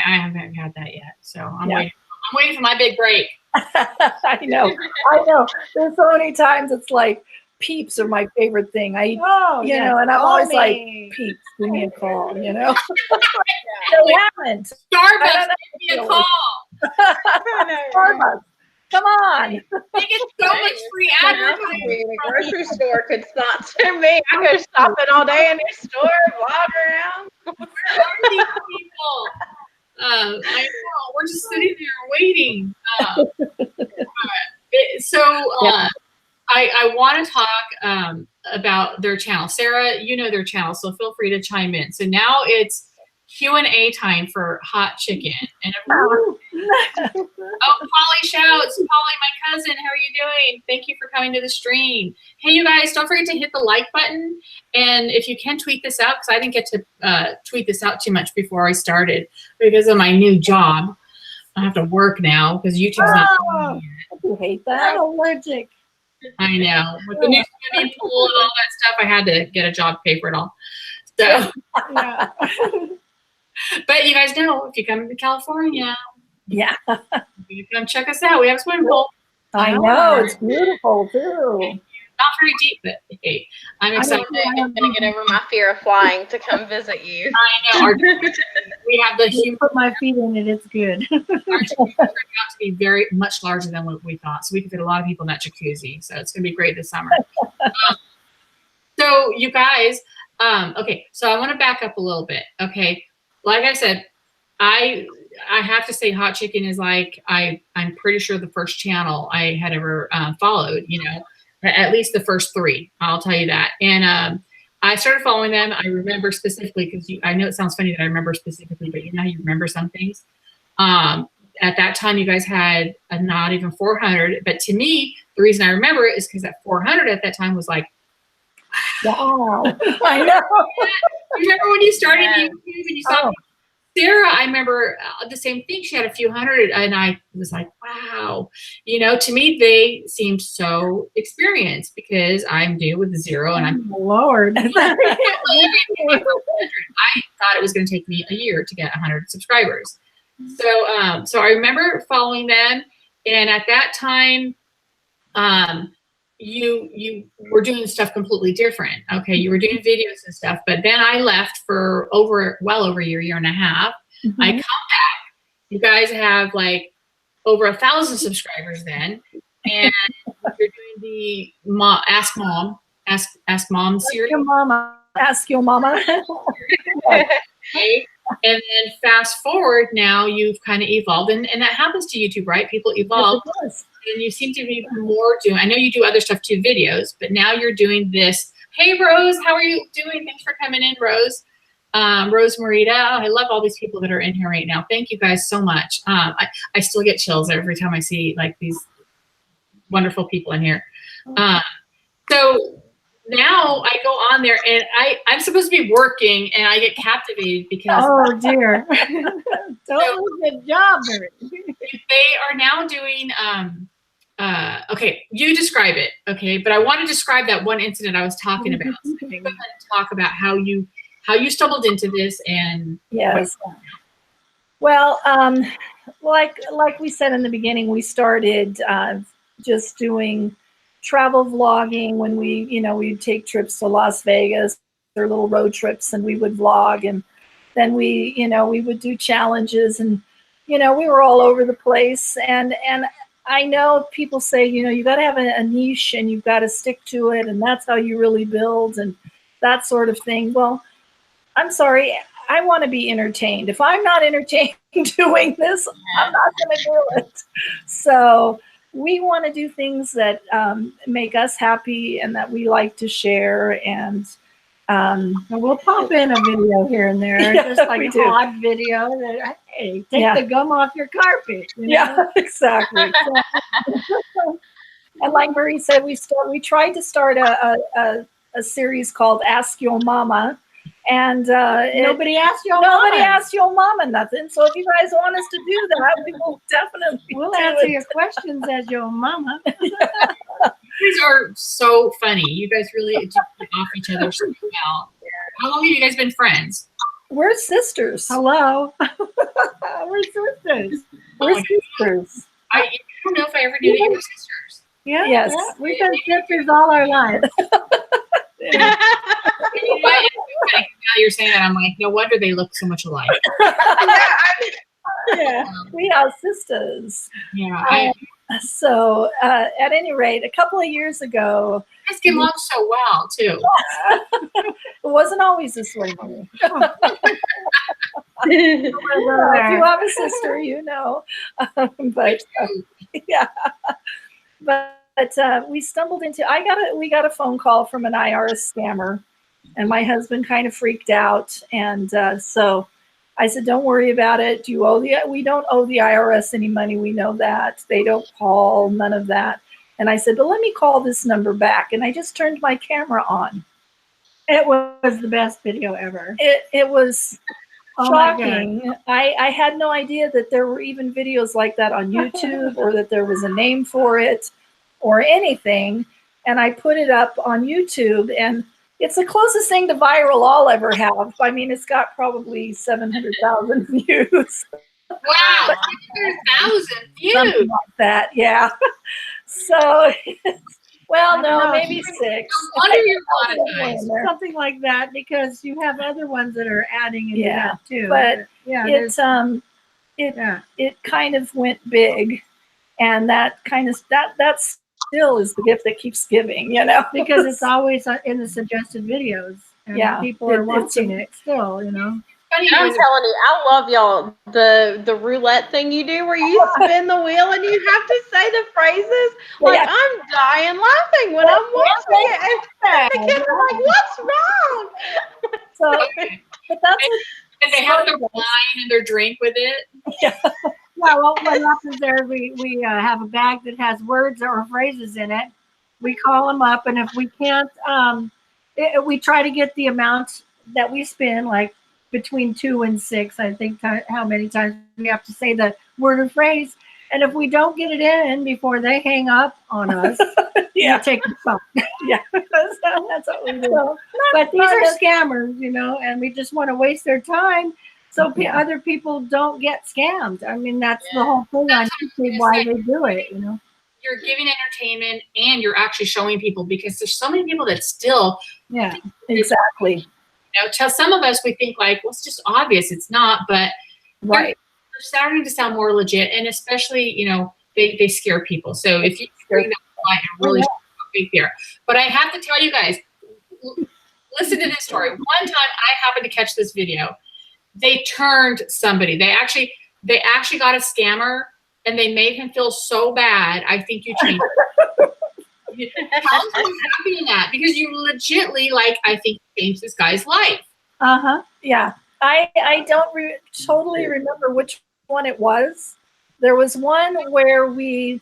S1: I haven't had that yet, so I'm waiting. I'm waiting for my big break.
S2: I know. There's so many times it's like Peeps are my favorite thing. You know, and I'm always like, Peeps, give me a call. You know, they haven't.
S1: Starbucks, give me a call.
S2: Starbucks, come on.
S1: They get so much free advertising.
S5: The grocery store could sponsor me. I go shopping all day in their store, walk around.
S1: Where are these people? I know, we're just sitting there waiting. I want to talk about their channel. Sarah, you know their channel, so feel free to chime in. So now it's Q&A time for Hot Chicken. And Polly shouts, Polly, my cousin, how are you doing? Thank you for coming to the stream. Hey, you guys, don't forget to hit the like button. And if you can tweet this out, because I didn't get to tweet this out too much before I started because of my new job. I have to work now because YouTube's not.
S2: You hate that?
S4: I'm allergic.
S1: I know. With the new swimming pool and all that stuff, I had to get a job to pay for it all. So, but you guys know, if you come to California, you come check us out. We have a swimming pool.
S2: I know. It's beautiful, too.
S1: Not very deep, but hey, I'm excited.
S5: I'm going to get over my fear of flying to come visit you.
S1: I know. We have the human.
S4: Put my feet in it. It's good.
S1: Our jacuzzi turned out to be very much larger than what we thought, so we can fit a lot of people in that jacuzzi. So it's going to be great this summer. So you guys, okay. So I want to back up a little bit. Okay, like I said, I I have to say hot chicken is like, I'm pretty sure the first channel I had ever followed, you know, at least the first 3, I'll tell you that. And I started following them. I remember specifically, because I know it sounds funny that I remember specifically, but you know how you remember some things. At that time, you guys had not even 400, but to me, the reason I remember it is because that 400 at that time was like,
S2: wow. I know.
S1: You remember when you started YouTube and you saw
S2: Oh.
S1: Sarah? I remember the same thing. She had a few hundred, and I was like, wow. You know, to me, they seemed so experienced because I'm new with 0, and I'm
S4: Lord.
S1: I thought it was going to take me a year to get 100 subscribers. So I remember following them, and at that time, you were doing stuff completely different. Okay, you were doing videos and stuff, but then I left for well over a year and a half.
S2: Mm-hmm.
S1: I come back. You guys have like over 1,000 subscribers then, and you're doing the Ask Mom series.
S2: Ask your mama.
S1: Okay. And then fast forward, now you've kind of evolved, and that happens to YouTube, right? People evolve.
S2: Yes,
S1: and you seem to be more doing, I know you do other stuff too, videos, but now you're doing this. Hey, Rose, how are you doing? Thanks for coming in, Rose. Rose Marita, I love all these people that are in here right now. Thank you guys so much. I still get chills every time I see like these wonderful people in here. So now I go on there, and I'm supposed to be working, and I get captivated because
S4: Oh dear. Don't lose your job.
S1: they are now doing okay, you describe it, okay, but I want to describe that one incident I was talking about. So you go ahead and talk about how you stumbled into this. And
S2: yes. Well, like we said in the beginning, we started just doing travel vlogging when we'd take trips to Las Vegas or little road trips, and we would vlog, and then we would do challenges, and we were all over the place. And I know people say, you got to have a niche, and you've got to stick to it, and that's how you really build, and that sort of thing. Well, I'm sorry, I want to be entertained. If I'm not entertained doing this, I'm not going to do it. So we want to do things that make us happy and that we like to share. And
S4: we'll pop in a video here and there,
S2: Yeah,
S4: just like
S2: we
S4: an
S2: do.
S4: odd video that, hey, take
S2: Yeah.
S4: the gum off your carpet. You know?
S2: yeah, exactly. And like Marie said, we tried to start a series called Ask Your Mama. And
S4: Nobody asked your
S2: nobody
S4: mama.
S2: asked your mama nothing. So if you guys want us to do that, we will definitely
S4: We'll
S2: do
S4: answer
S2: it.
S4: your questions as your mama.
S1: you guys are so funny. You guys really do play off each other so well. How long have you guys been friends?
S2: We're sisters.
S4: Hello. We're sisters.
S2: We're sisters.
S1: I don't know if I ever knew that you were sisters.
S4: Yeah.
S2: Yes.
S4: Yeah. We've been sisters all our lives.
S1: You know what? It's funny, now you're saying that, I'm like, no wonder they look so much alike.
S2: Yeah, we are sisters.
S1: Yeah,
S2: So at any rate, a couple of years ago,
S1: you guys get along so well too.
S2: it wasn't always this way, Marie. If you have a sister, you know. But yeah, but we stumbled into. We got a phone call from an IRS scammer, and my husband kind of freaked out, and so I said, "Don't worry about it. We don't owe the IRS any money. We know that. They don't call, none of that." And I said, "But let me call this number back." And I just turned my camera on.
S4: It was the best video ever.
S2: It was
S4: Oh my God.
S2: shocking. I had no idea that there were even videos like that on YouTube, or that there was a name for it or anything. And I put it up on YouTube, and it's the closest thing to viral I'll ever have. I mean, it's got probably 700,000 views.
S1: Wow, 100,000 views.
S2: Something like that, yeah. So, well, no,
S4: No,
S2: maybe 6.
S1: No wonder you're monetized.
S4: Something like that, because you have other ones that are adding into
S2: Yeah,
S4: that too.
S2: but
S4: yeah,
S2: it kind of went big, and that still is the gift that keeps giving,
S4: because it's always in the suggested videos, and
S2: Yeah,
S4: people are
S2: it's
S4: watching it still.
S1: funny.
S5: I'm telling you, I love y'all. The roulette thing you do where you spin the wheel and you have to say the phrases. Like,
S2: Yeah.
S5: I'm dying laughing when I'm watching it. And the kids are like, what's wrong?
S2: So, but that's what
S1: And they have their wine and their drink with it.
S2: yeah.
S4: Yeah, well, what happens there, we have a bag that has words or phrases in it. We call them up, and if we can't, we try to get the amount that we spend, like between 2 and 6, I think, how many times we have to say the word or phrase. And if we don't get it in before they hang up on us,
S2: Yeah.
S4: we take the phone.
S2: Yeah. That's what we do.
S4: So, but these are scammers, you know, and we just want to waste their time so other people don't get scammed. I mean, that's the whole thing on YouTube, why they do it, you know.
S1: You're giving entertainment and you're actually showing people, because there's so many people that still,
S4: Yeah,
S2: exactly.
S1: you know, tell some of us, we think like, well, it's just obvious. It's not, but
S2: Right.
S1: they're starting to sound more legit, and especially, you know, they scare people. So if you bring that light and really big there. But I have to tell you guys, listen to this story. One time I happened to catch this video. They turned somebody. They actually got a scammer, and they made him feel so bad. I think you changed it. How is he happy in that? Because you legitly, like, I think, changed this guy's life.
S2: Uh-huh. Yeah. I don't totally remember which one it was. There was one where we,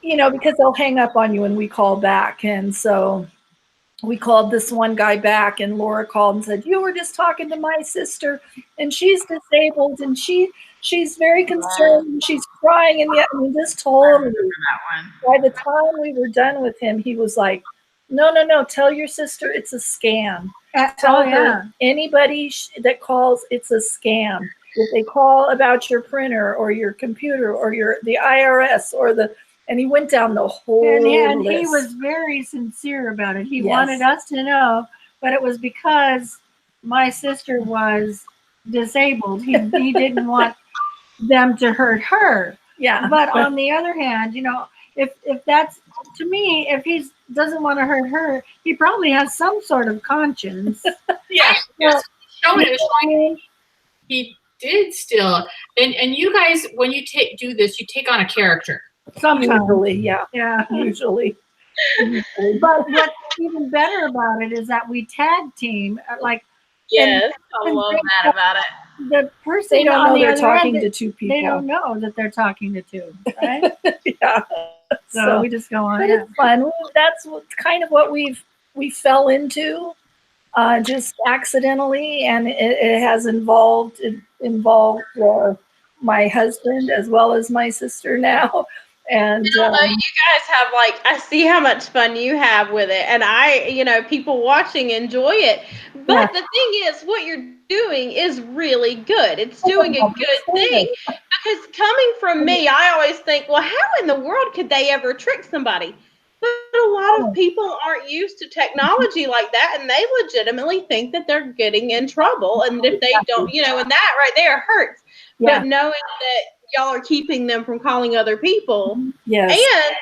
S2: you know, because they'll hang up on you when we call back. And so we called this one guy back, and Laura called and said, you were just talking to my sister, and she's disabled, and she's very concerned, and she's crying. And yet, I mean, just totally, by the time we were done with him, he was like, no, tell your sister it's a scam. Tell her anybody that calls, it's a scam. If they call about your printer or your computer or the IRS or and he went down the whole
S4: and
S2: list.
S4: he was very sincere about it. He wanted us to know, but it was because my sister was disabled. He didn't want them to hurt her.
S2: Yeah.
S4: But on the other hand, you know, if that's, to me, if he doesn't want to hurt her, he probably has some sort of conscience.
S2: Yeah.
S1: Well, he did still. And you guys, when you do this, you take on a character.
S4: Sometimes.
S2: Usually, yeah. Usually.
S4: But what's even better about it is that we tag team, like.
S5: Yes, I love that about it.
S4: The person
S2: they don't
S4: on
S2: know
S4: the
S2: they're
S4: other
S2: talking
S4: end,
S2: to two people.
S4: They don't know that they're talking to two, right?
S2: Yeah.
S4: So we just go on.
S2: But it's fun. That's kind of what we fell into, just accidentally, and it has involved my husband as well as my sister now. And
S5: you guys have, like, I see how much fun you have with it, and people watching enjoy it. But the thing is, what you're doing is really good. It's doing a good thing, because coming from me, I always think, well, how in the world could they ever trick somebody? But a lot of people aren't used to technology like that, and they legitimately think that they're getting in trouble. And if they don't, and that right there hurts.
S2: Yeah.
S5: But knowing that y'all are keeping them from calling other people,
S2: yes,
S5: and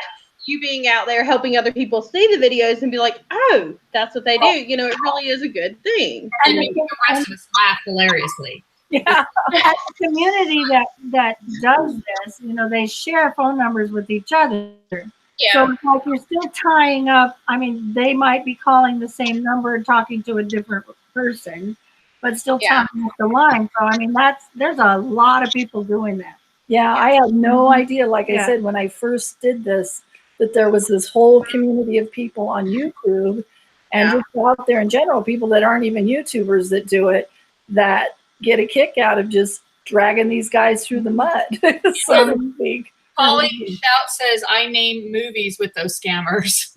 S5: you being out there helping other people see the videos and be like, oh, that's what they do. It really is a good thing.
S1: And making the rest of us laugh hilariously.
S2: Yeah.
S4: As a community that does this, they share phone numbers with each other.
S5: Yeah.
S4: So it's like you're still tying up. I mean, they might be calling the same number and talking to a different person, but still tying up the line. So I mean, there's a lot of people doing that.
S2: Yeah, I had no idea, like I said, when I first did this, that there was this whole community of people on YouTube and just out there in general, people that aren't even YouTubers that do it, that get a kick out of just dragging these guys through the mud, so to speak.
S1: Pauline Shout says, I name movies with those scammers.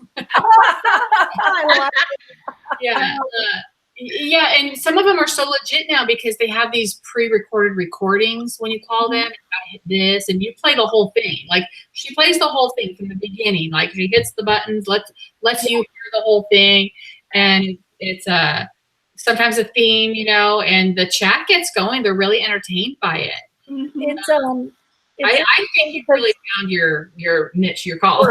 S1: Yeah, and some of them are so legit now because they have these pre-recorded recordings when you call them. I hit this, and you play the whole thing. Like, she plays the whole thing from the beginning. Like, she hits the buttons, lets you hear the whole thing, and it's sometimes a theme, and the chat gets going. They're really entertained by it. I think you really found your niche, your call.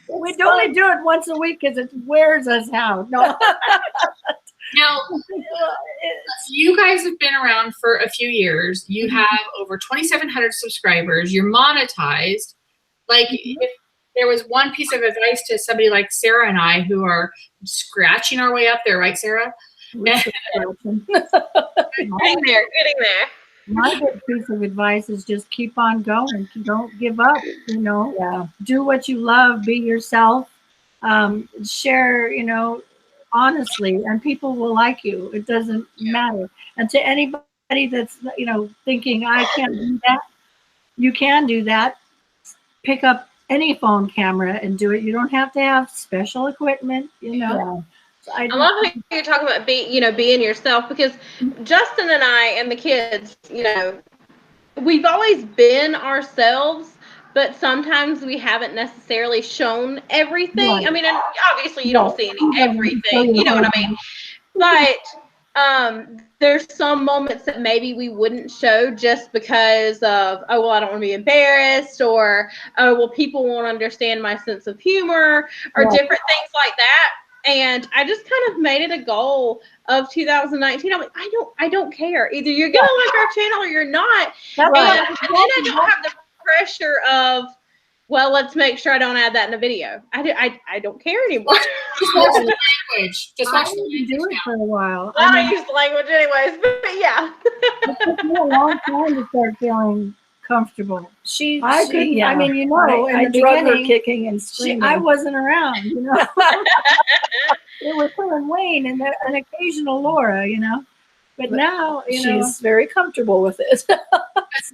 S4: We only do it once a week because it wears us out. No.
S1: Now, you guys have been around for a few years. You have over 2,700 subscribers. You're monetized. Like, if there was one piece of advice to somebody like Sarah and I who are scratching our way up there, right, Sarah?
S5: Getting there.
S4: My good piece of advice is just keep on going. Don't give up. You know, do what you love. Be yourself. Share. You know, honestly, and people will like you. It doesn't matter. And to anybody that's thinking I can't do that, you can do that. Pick up any phone camera and do it. You don't have to have special equipment. You know.
S5: I love how you're talking about being yourself, because Justin and I and the kids, we've always been ourselves, but sometimes we haven't necessarily shown everything.
S4: Right.
S5: I mean, and obviously you don't see everything, you know what I mean? But there's some moments that maybe we wouldn't show just because of, oh, well, I don't want to be embarrassed, or, oh, well, people won't understand my sense of humor, or different things like that. And I just kind of made it a goal of 2019. I'm like, I don't care. Either you're gonna like our channel or you're not. And then I don't have the pressure of, well, let's make sure I don't add that in a video. I don't care anymore.
S1: Just watch the language. Just watch the
S4: language. Do it for a while.
S5: I don't use the language anyways, but yeah.
S4: It took me a long time to start feeling comfortable. I couldn't.
S2: Yeah.
S4: I mean, in
S2: I
S4: the
S2: drug her
S4: beginning,
S2: kicking and screaming.
S4: I wasn't around. It was her and Wayne and an occasional Laura. But now
S2: she's very comfortable with it. So.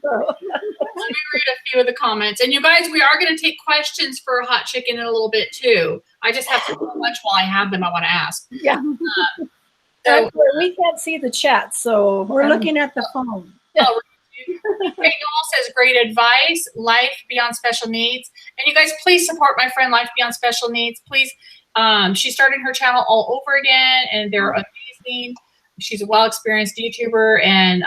S1: Let me read a few of the comments. And you guys, we are going to take questions for Hot Chicken in a little bit too. I just have so much while I have them I want to ask.
S2: Yeah. So we can't see the chat, so
S4: we're looking at the phone.
S1: Noel says, great advice. Life Beyond Special Needs. And you guys, please support my friend Life Beyond Special Needs. Please. She's starting her channel all over again, and they're amazing. She's a well-experienced YouTuber and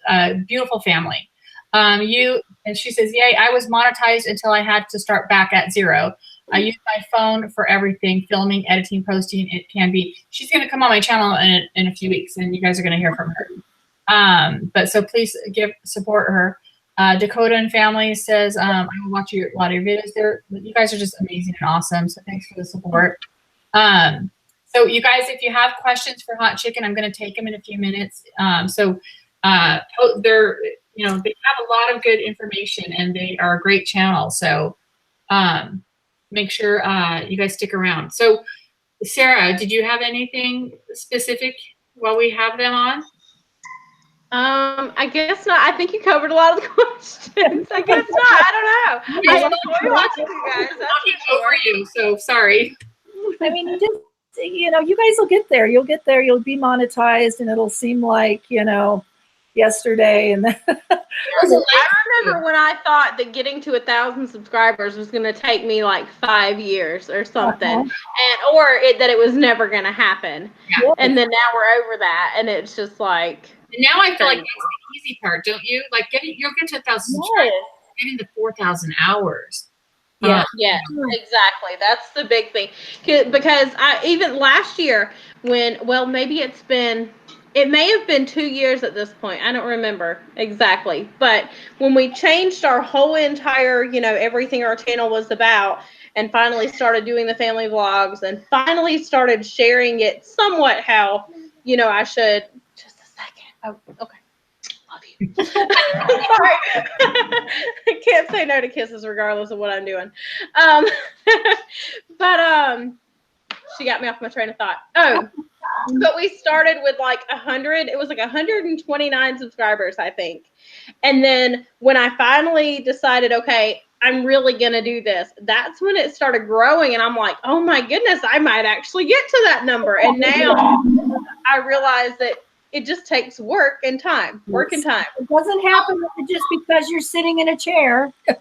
S1: a beautiful family. And she says, yay, I was monetized until I had to start back at zero. I use my phone for everything, filming, editing, posting. It can be. She's going to come on my channel in a few weeks, and you guys are going to hear from her. But so please support her. Dakota and Family says, I will watch a lot of your videos there. You guys are just amazing and awesome. So thanks for the support. So you guys, if you have questions for Hot Chicken, I'm going to take them in a few minutes. They're, they have a lot of good information, and they are a great channel. So make sure you guys stick around. So Sarah, did you have anything specific while we have them on?
S5: I guess not. I think you covered a lot of the questions. I guess not. I don't know. I enjoy watching you guys. That's
S1: over you. So sorry.
S2: I mean, you guys will get there. You'll get there. You'll be monetized, and it'll seem like yesterday. And then
S5: I remember when I thought that getting to 1,000 subscribers was going to take me like 5 years or something, and that it was never going to happen. Yeah. And then now we're over that, and it's just like.
S1: And now I feel like that's the easy part, don't you? Like you'll get to 1,000 subscribers, getting to 4,000 hours.
S5: Yeah, exactly. That's the big thing. Because even last year maybe it may have been 2 years at this point. I don't remember exactly. But when we changed our whole entire, everything our channel was about, and finally started doing the family vlogs, and finally started sharing it somewhat how, I should. Just a second. Oh, okay. Love you. Sorry. I can't say no to kisses regardless of what I'm doing. But she got me off my train of thought. Oh, but we started with like 100. It was like 129 subscribers, I think. And then when I finally decided, okay, I'm really going to do this, that's when it started growing. And I'm like, oh my goodness, I might actually get to that number. And now I realize that it just takes work and time.
S4: It doesn't happen just because you're sitting in a chair. You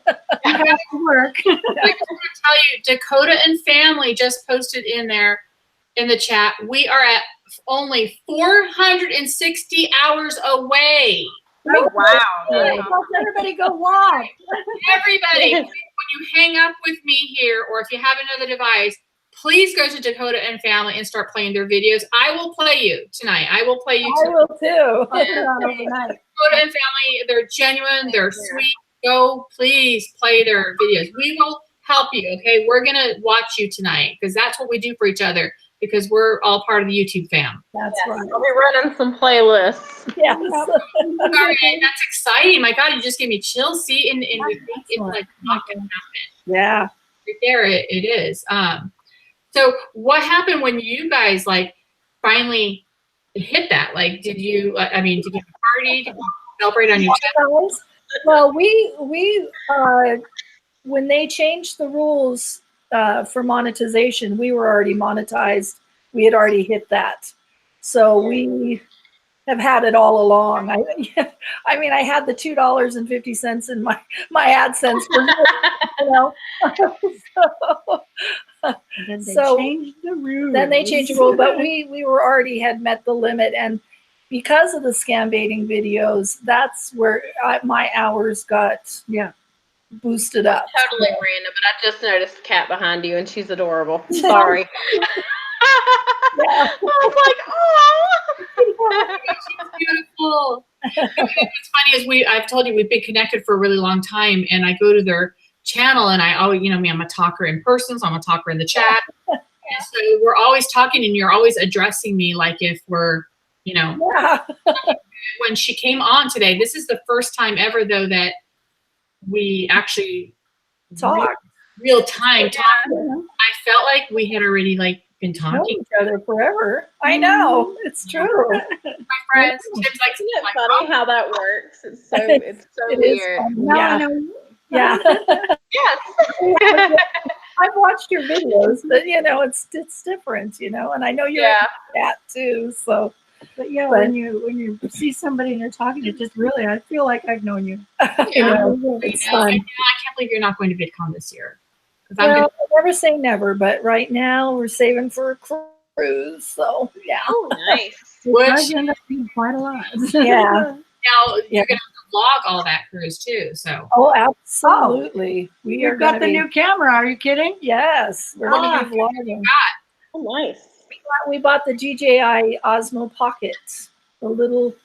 S4: have to work.
S1: I just want to tell you, Dakota and Family just posted in the chat. We are at only 460 hours away.
S5: Oh, wow.
S4: Everybody go watch.
S1: Everybody, when you hang up with me here, or if you have another device, please go to Dakota and Family and start playing their videos. I will play you tonight. I will play you
S2: I
S1: tonight.
S2: will too.
S1: Dakota and Family, they're genuine, they're sweet. Go, please play their videos. We will help you, okay? We're going to watch you tonight because that's what we do for each other because we're all part of the YouTube fam.
S2: That's right.
S5: I'll be running some playlists.
S2: Yes.
S1: Sorry, that's exciting. My God, you just gave me chills. See, and we think it's like not going to happen.
S2: Yeah.
S1: Right there, it is. So what happened when you guys like finally hit that? Like, did you, I mean, did you have a party? Did you celebrate on your channel?
S2: Well, we when they changed the rules for monetization, we were already monetized. We had already hit that. So we have had it all along. I mean, I had the $2.50 in my AdSense for you know.
S4: Then they
S2: So
S4: changed the rules.
S2: Then they changed the rule, but we were already had met the limit, and because of the scam baiting videos, that's where my hours got boosted up.
S5: Totally random, but I just noticed a cat behind you, and she's adorable. Sorry.
S2: Yeah.
S5: I was like, oh.
S1: She's beautiful. What's funny is I've told you we've been connected for a really long time, and I go to their channel, and I always, you know me, I'm a talker in person, so I'm a talker in the chat. And so we're always talking, and you're always addressing me like if we're, you know.
S2: Yeah.
S1: When she came on today, this is the first time ever though that we actually
S2: Talk.
S1: real time talk.
S2: Yeah.
S1: I felt like we had already like been
S2: Know
S1: talking.
S2: each other forever. I know. It's true.
S1: My friends, Tim's like,
S5: Isn't it funny how that works? It's so
S2: It is
S5: weird.
S2: fun.
S4: Now I
S2: Yeah.
S4: know.
S2: Yeah.
S5: Yes.
S2: I've watched your videos, but you know, it's different, you know, and I know you're
S5: Yeah.
S2: that too. So
S4: But yeah,
S2: But-
S4: when you see somebody and you're talking, it just really, I feel like I've known you.
S2: you know, it's fun.
S1: I can't believe you're not going to VidCon this year. 'Cause I'm
S2: Well, never say never, but right now we're saving for a cruise. So yeah.
S5: Oh, nice.
S1: Which-
S4: It does end up being quite a lot.
S2: Yeah.
S1: now you're gonna have to vlog all that cruise too. So
S2: Oh, absolutely. We are
S4: You've got
S2: gonna
S4: the
S2: be,
S4: new camera. Are you kidding?
S2: Yes, we're gonna be vlogging.
S5: Oh, nice.
S2: We bought the DJI Osmo Pocket, the little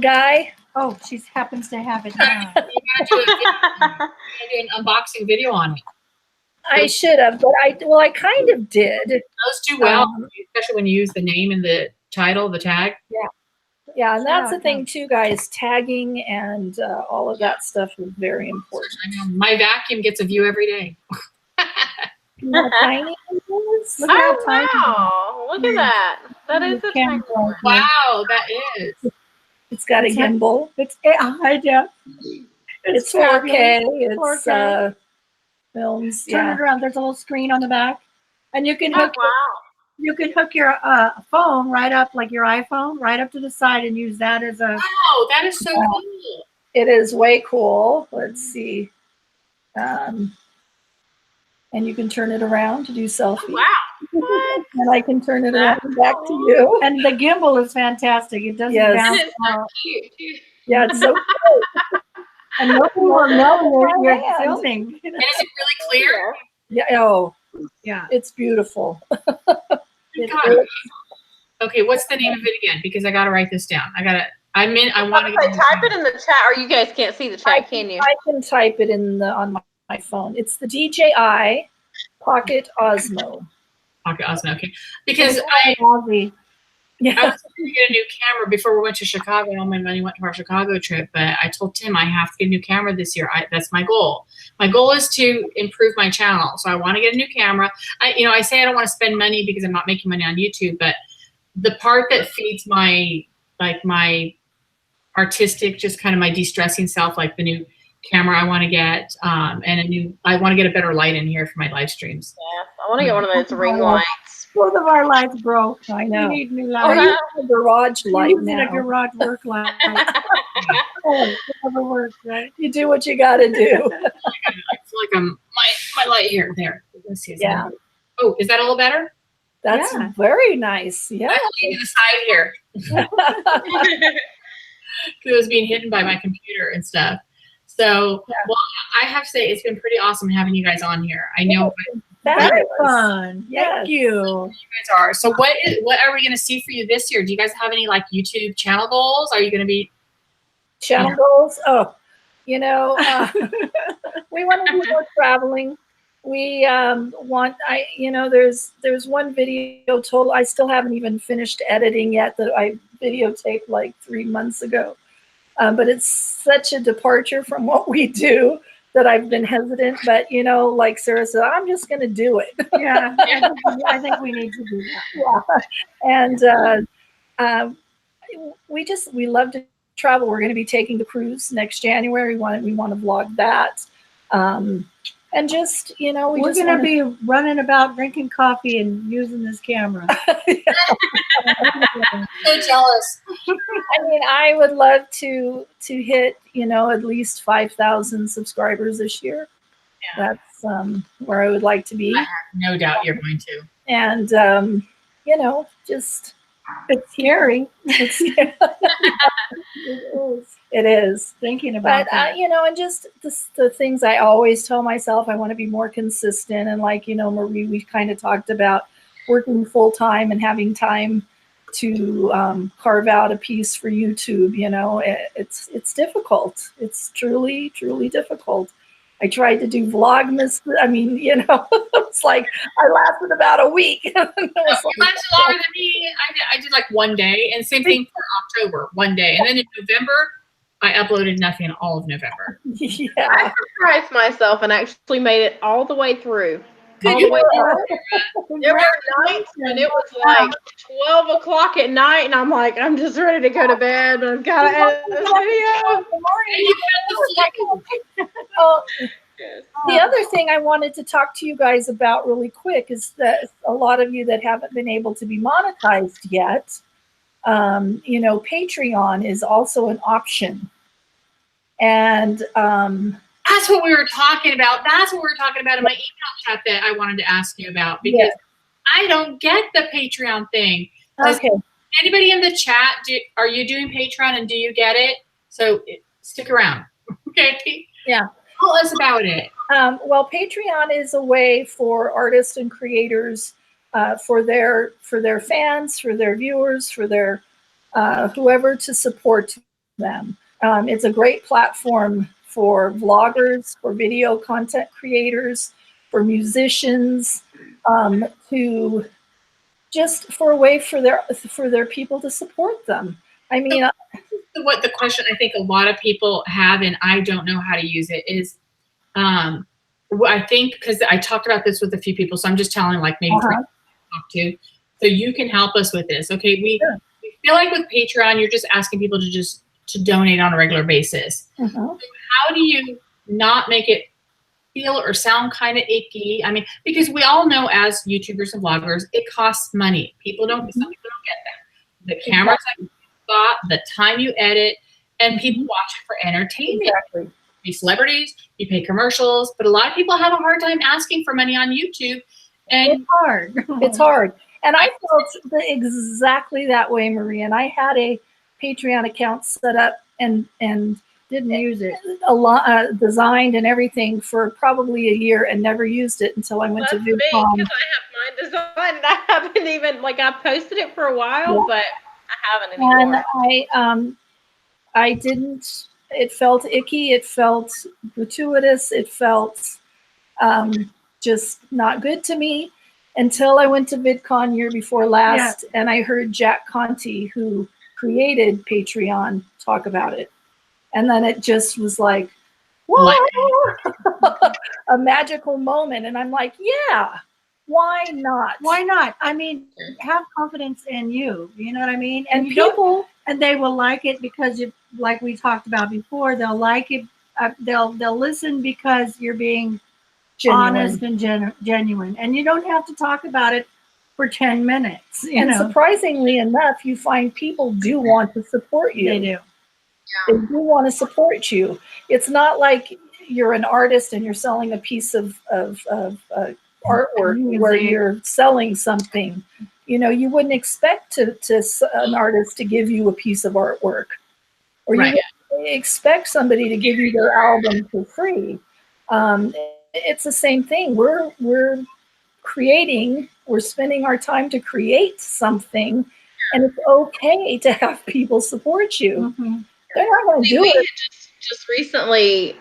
S2: guy.
S4: Oh, she happens to have it now.
S1: you gotta do an unboxing video on it.
S2: I should have, but I kind of did.
S1: Those do well, especially when you use the name in the title, the tag.
S2: Yeah, and that's the
S4: Yeah,
S2: thing too, guys. Tagging and all of that stuff is very important.
S1: I know my vacuum gets a view every day.
S2: You know how tiny it is?
S4: Look at how
S5: Oh,
S4: tiny.
S5: wow. Look at that. That is a tiny one.
S1: Wow, that is.
S2: It's got a
S4: It's like-
S2: gimbal.
S4: It's high def.
S2: It's 4K. It's
S4: 4K.
S2: films.
S4: Turn
S2: Yeah.
S4: it around. There's a little screen on the back, and you can
S5: Oh,
S4: hook
S5: wow.
S4: your phone right up, like your iPhone, right up to the side, and use that as a.
S1: Wow, that is so cool.
S2: It is way cool. Let's see. And you can turn it around to do selfies.
S5: Wow.
S2: And I can turn it around back to you.
S4: And the gimbal is fantastic. It doesn't
S2: Yes.
S5: And
S4: bounce
S5: it's so
S4: out.
S5: cute, too.
S2: Yeah, it's so cool.
S4: And nobody will know you're
S2: Hand.
S4: filming.
S1: And is it really clear?
S2: Yeah. Oh,
S4: Yeah.
S2: it's beautiful. It
S1: God.
S2: is.
S1: Okay, what's the name of it again? Because I gotta write this down. I want to
S5: Okay, type it in the chat, or you guys can't see the chat, can you?
S2: I can type it on my phone. It's the DJI Pocket Osmo.
S1: Pocket Osmo. Okay, because
S4: Aussie.
S1: I
S2: Yeah.
S1: was going to get a new camera before we went to Chicago. All my money went to our Chicago trip, but I told Tim I have to get a new camera this year. That's my goal. My goal is to improve my channel, so I want to get a new camera. I say I don't want to spend money because I'm not making money on YouTube, but the part that feeds my artistic, just kind of my de-stressing self, like the new camera I want to get, and I want to get a better light in here for my live streams.
S5: Yeah, I want to get one of those ring lights.
S4: Both of our lights broke.
S2: I
S4: We
S2: know.
S4: need new
S2: Oh,
S4: lights.
S2: you have a garage light
S4: Using a
S2: now.
S4: garage work light. Oh, it never works, right?
S2: You do what you got to do.
S1: I feel like my light here. There. Let's see.
S2: Yeah.
S1: Oh, is that a little better?
S2: That's
S4: Yeah.
S2: very nice. Yeah.
S1: I'm leaning to the side here. Because it was being hidden by my computer and stuff. So,
S2: Yeah.
S1: well, I have to say it's been pretty awesome having you guys on here. I know
S4: Very
S2: Fabulous.
S4: fun.
S2: Yes.
S4: Thank you.
S1: You guys are. So what are we going to see for you this year? Do you guys have any like YouTube channel goals? Are you going to be
S2: Channel goals? Oh, you know, we want to do more traveling. We there's one video total. I still haven't even finished editing yet that I videotaped like 3 months ago. But it's such a departure from what we do that I've been hesitant. But, you know, like Sarah said, I'm just going to do it.
S4: Yeah, I think we need to do that.
S2: Yeah. And we love to travel. We're going to be taking the cruise next January. We want to vlog that. And just, you know,
S4: We're going to be running about drinking coffee and using this camera.
S1: so jealous?
S2: I mean, I would love to hit, you know, at least 5,000 subscribers this year.
S1: Yeah.
S2: That's where I would like to be.
S1: I have no doubt you're going to.
S2: And, you know, just
S4: It's scary.
S2: It is.
S4: Thinking about that.
S2: You know, and just the things I always tell myself, I want to be more consistent. And like, you know, Marie, we kind of talked about working full time and having time to carve out a piece for YouTube. You know, it's difficult. It's truly, truly difficult. I tried to do Vlogmas. I mean, you know, it's like I lasted about a week.
S1: You lasted longer than me. I did like one day, and same thing for October, one day, and then in November, I uploaded nothing all of November.
S2: Yeah.
S5: I surprised myself and actually made it all the way through.
S1: Good, you
S5: There were nights when it was like 12 o'clock at night, and I'm like, I'm just ready to go to bed, but I've got to edit this video.
S2: The other thing I wanted to talk to you guys about really quick is that a lot of you that haven't been able to be monetized yet, you know, Patreon is also an option. And
S1: that's what we were talking about. That's what we were talking about in my email chat that I wanted to ask you about, because I don't get the Patreon thing.
S2: Okay.
S1: Anybody in the chat, are you doing Patreon and do you get it? So stick around. Okay.
S2: Yeah.
S1: Tell us about it.
S2: Well, Patreon is a way for artists and creators, for their fans, for their viewers, for their whoever to support them. It's a great platform for vloggers, for video content creators, for musicians, to just for a way for their people to support them. I mean,
S1: what the question I think a lot of people have, and I don't know how to use it, is I think, because I talked about this with a few people, so I'm just telling like maybe three people to talk to, so you can help us with this. Okay, we feel like with Patreon, you're just asking people to donate on a regular basis. So how do you not make it feel or sound kind of icky? I mean, because we all know as YouTubers and vloggers, it costs money. Some people don't get that. The cameras that you got, the time you edit, and people watch it for entertainment.
S2: Exactly.
S1: You pay celebrities, you pay commercials, but a lot of people have a hard time asking for money on YouTube. And
S4: it's hard.
S2: It's hard. And I felt exactly that way, Marie. And I had a Patreon account set up and
S4: didn't use it.
S2: Designed and everything for probably a year and never used it until I went to VidCon.
S5: Because I have mine designed and I haven't even, like, I posted it for a while, but I haven't anymore.
S2: And I didn't, it felt icky, it felt gratuitous, it felt just not good to me until I went to VidCon year before last and I heard Jack Conte, who created Patreon, talk about it. And then it just was like, whoa, a magical moment. And I'm like, yeah, why not?
S4: Why not? I mean, have confidence in you. You know what I mean?
S2: And people,
S4: and they will like it because, like we talked about before, they'll like it. They'll listen because you're being honest and genuine. And you don't have to talk about it for 10 minutes. You know?
S2: Surprisingly enough, you find people do want to support you.
S4: They do.
S2: They do want to support you. It's not like you're an artist and you're selling a piece of artwork where you're selling something. You know, you wouldn't expect an artist to give you a piece of artwork, or you wouldn't expect somebody to give you their album for free. It's the same thing. We're creating, we're spending our time to create something, and it's okay to have people support you. They're not going to do
S5: We
S2: it.
S5: just recently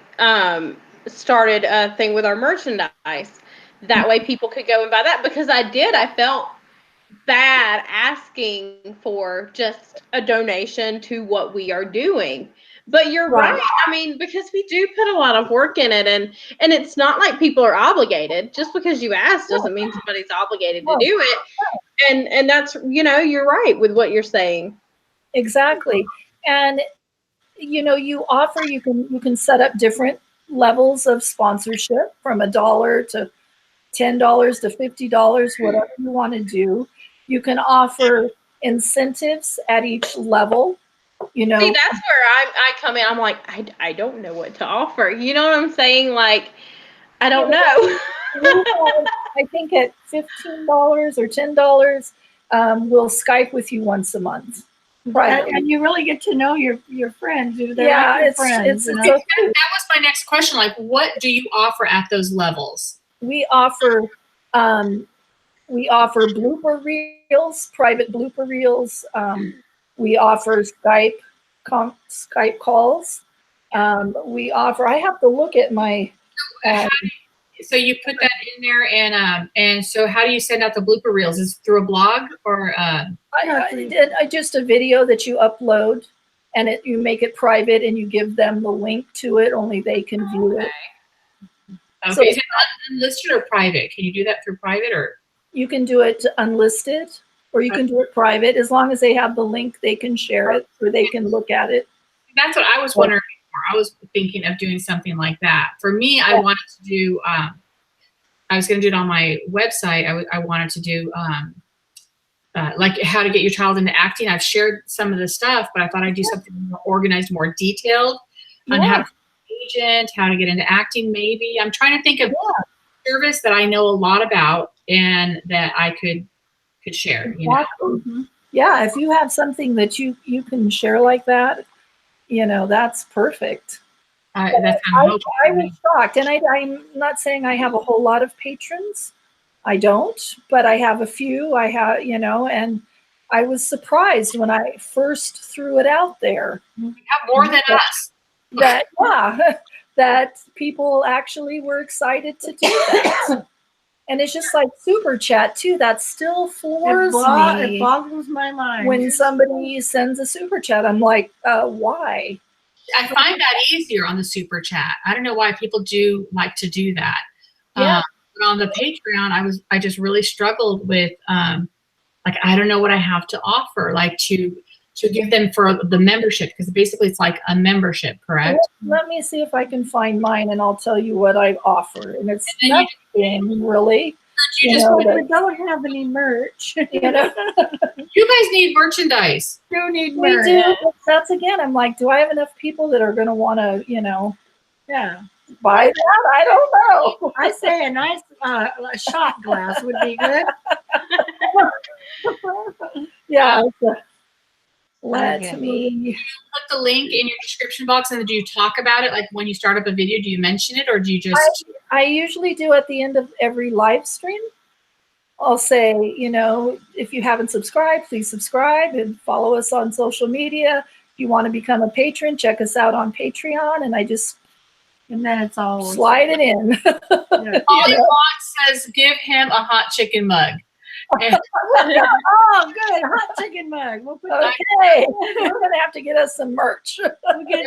S5: started a thing with our merchandise. That way people could go and buy that, because I felt bad asking for just a donation to what we are doing. But you're right. I mean, because we do put a lot of work in it, and it's not like people are obligated. Just because you ask doesn't mean somebody's obligated to do it. And that's, you're right with what you're saying.
S2: Exactly. And you offer, you can set up different levels of sponsorship from $1 to $10 to $50, whatever you want to do. You can offer incentives at each level.
S5: See, that's where I come in. I'm like, I don't know what to offer. You know what I'm saying? Like, I don't know.
S2: I think at $15 or $10, we'll Skype with you once a month. Right.
S4: And you really get to know your friends. They're
S2: Yeah,
S4: like your
S2: it's
S4: friends.
S1: That was my next question. Like, what do you offer at those levels?
S2: We offer blooper reels, private blooper reels. We offer Skype calls. We offer. I have to look at my.
S1: So you put that in there, and so how do you send out the blooper reels? Is it through a blog or?
S2: I just a video that you upload, and you make it private, and you give them the link to it. Only they can view it.
S1: Okay,
S2: So,
S1: is it unlisted or private? Can you do that through private, or?
S2: You can do it unlisted, or you can do it private. As long as they have the link, they can share it, or they can look at it.
S1: That's what I was wondering before. I was thinking of doing something like that. For me, I wanted to do, I was going to do it on my website. I wanted to do like how to get your child into acting. I've shared some of the stuff, but I thought I'd do something more organized, more detailed on how to be an agent, how to get into acting maybe. I'm trying to think of a service that I know a lot about and that I could share.
S2: Exactly. Yeah, if you have something that you can share like that, that's perfect.
S1: I
S2: was shocked, and I'm not saying I have a whole lot of patrons. I don't, but I have a few. I have, and I was surprised when I first threw it out there.
S1: You have more than us.
S2: That people actually were excited to do that. And it's just like super chat too. That still floors me.
S4: It boggles my mind.
S2: When somebody sends a super chat, I'm like, why?
S1: I find that easier on the super chat. I don't know why people do like to do that.
S2: Yeah.
S1: But on the Patreon, I just really struggled with like, I don't know what I have to offer, like to give them for the membership, because basically it's like a membership, correct?
S2: Let me see if I can find mine, and I'll tell you what I offer. And it's nothing really.
S4: We don't have any merch.
S1: You guys need merchandise.
S4: Do need
S2: we
S4: merch.
S2: do. But that's again, I'm like, do I have enough people that are going to want to, buy that? I don't know.
S4: I say a nice shot glass would be good.
S2: Yeah. Let me
S1: put the link in your description box, and then do you talk about it? Like when you start up a video, do you mention it, or do you just?
S2: I usually do at the end of every live stream. I'll say, if you haven't subscribed, please subscribe and follow us on social media. If you want to become a patron, check us out on Patreon, and
S4: then it's all
S2: slide it in.
S1: Ollie says, give him a hot chicken mug.
S4: Oh, good. Hot chicken mug. We'll put
S2: okay. You're going to have to get us some merch.
S4: We'll get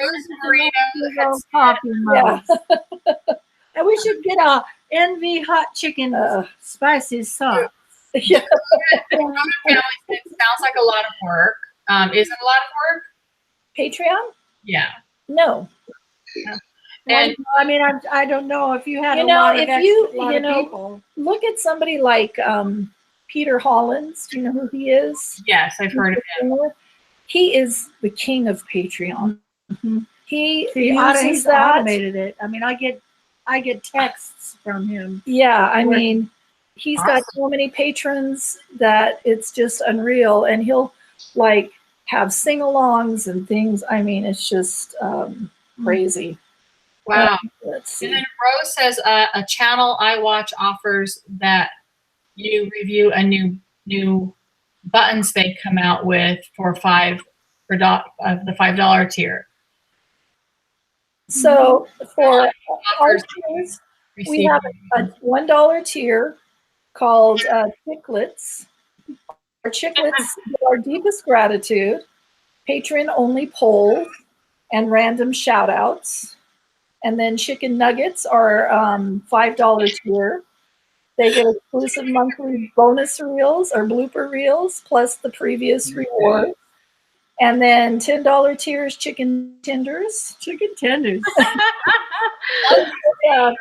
S4: those coffee mugs. And we should get a Envy hot chicken spicy sauce.
S2: Yeah.
S1: It sounds like a lot of work. Is it a lot of work?
S2: Patreon?
S1: Yeah.
S2: No.
S1: And
S4: I mean, I don't know if you had a lot of people.
S2: Look at somebody like Peter Hollins. Do you know who he is?
S1: Yes, I've heard of him.
S2: He is the king of Patreon.
S4: Mm-hmm.
S2: He's
S4: automated it. I mean, I get texts from him.
S2: Yeah, I mean, he's got so many patrons that it's just unreal, and he'll like have sing-alongs and things. I mean, it's just crazy.
S1: Wow.
S2: Let's see.
S1: And then Rose says a channel I watch offers that you review a new buttons they come out with for the $5 tier.
S2: So for our
S1: Offers
S2: tiers, we
S1: receive-
S2: have a $1 tier called Chicklets. Our Chicklets are our deepest gratitude, patron-only polls, and random shout-outs. And then Chicken Nuggets are $5 tier. They get exclusive monthly bonus reels or blooper reels, plus the previous reward. And then $10 tiers, chicken tenders.
S4: Chicken tenders.
S2: Yeah.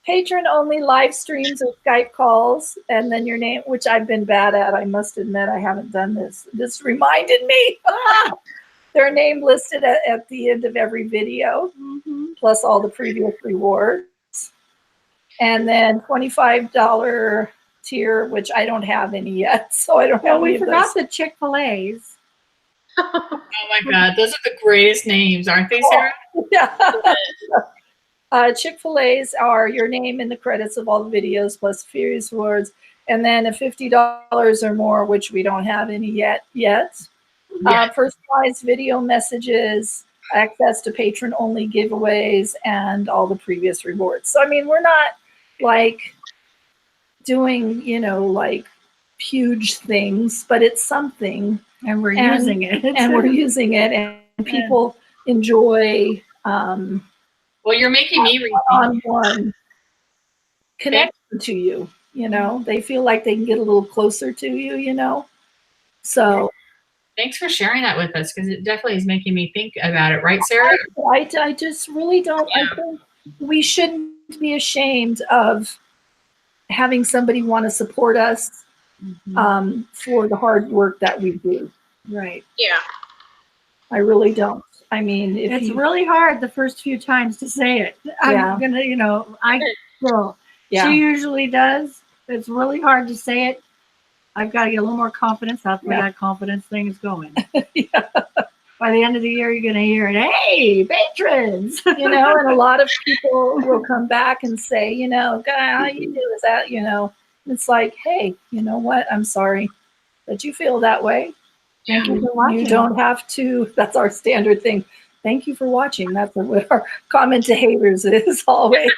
S2: Patron only live streams or Skype calls, and then your name, which I've been bad at. I must admit, I haven't done this. This reminded me. Their name listed at the end of every video, plus all the previous rewards. And then $25 tier, which I don't have any yet, so I don't have
S4: Well,
S2: any
S4: we
S2: of
S4: forgot
S2: those.
S4: the Chick-fil-A's.
S1: Oh my God, those are the greatest names, aren't they, Sarah?
S2: Yeah. Chick-fil-A's are your name in the credits of all the videos plus various rewards, and then a $50 or more, which we don't have any yet. Personalized video messages, access to patron-only giveaways, and all the previous rewards. So I mean, we're not like doing, like huge things, but it's something,
S4: And we're using it.
S2: and we're using it, and people enjoy.
S1: Well, you're making me rethink.
S2: On-one connection to you, they feel like they can get a little closer to you, so
S1: Thanks for sharing that with us, because it definitely is making me think about it, right, Sarah?
S2: I just really don't. I think we shouldn't be ashamed of having somebody want to support us for the hard work that we do.
S4: Right.
S5: Yeah.
S2: I really don't. I mean,
S4: It's really hard the first few times to say it.
S2: Yeah.
S4: I'm gonna,
S2: yeah.
S4: she usually does. It's really hard to say it. I've got to get a little more confidence. That's where that confidence thing is going.
S2: Yeah.
S4: By the end of the year, you're gonna hear it. Hey, patrons!
S2: And a lot of people will come back and say, God, how you do is that, it's like, hey, you know what? I'm sorry that you feel that way.
S4: Thank you for watching.
S2: You don't have to. That's our standard thing. Thank you for watching. That's what our comment to haters is always.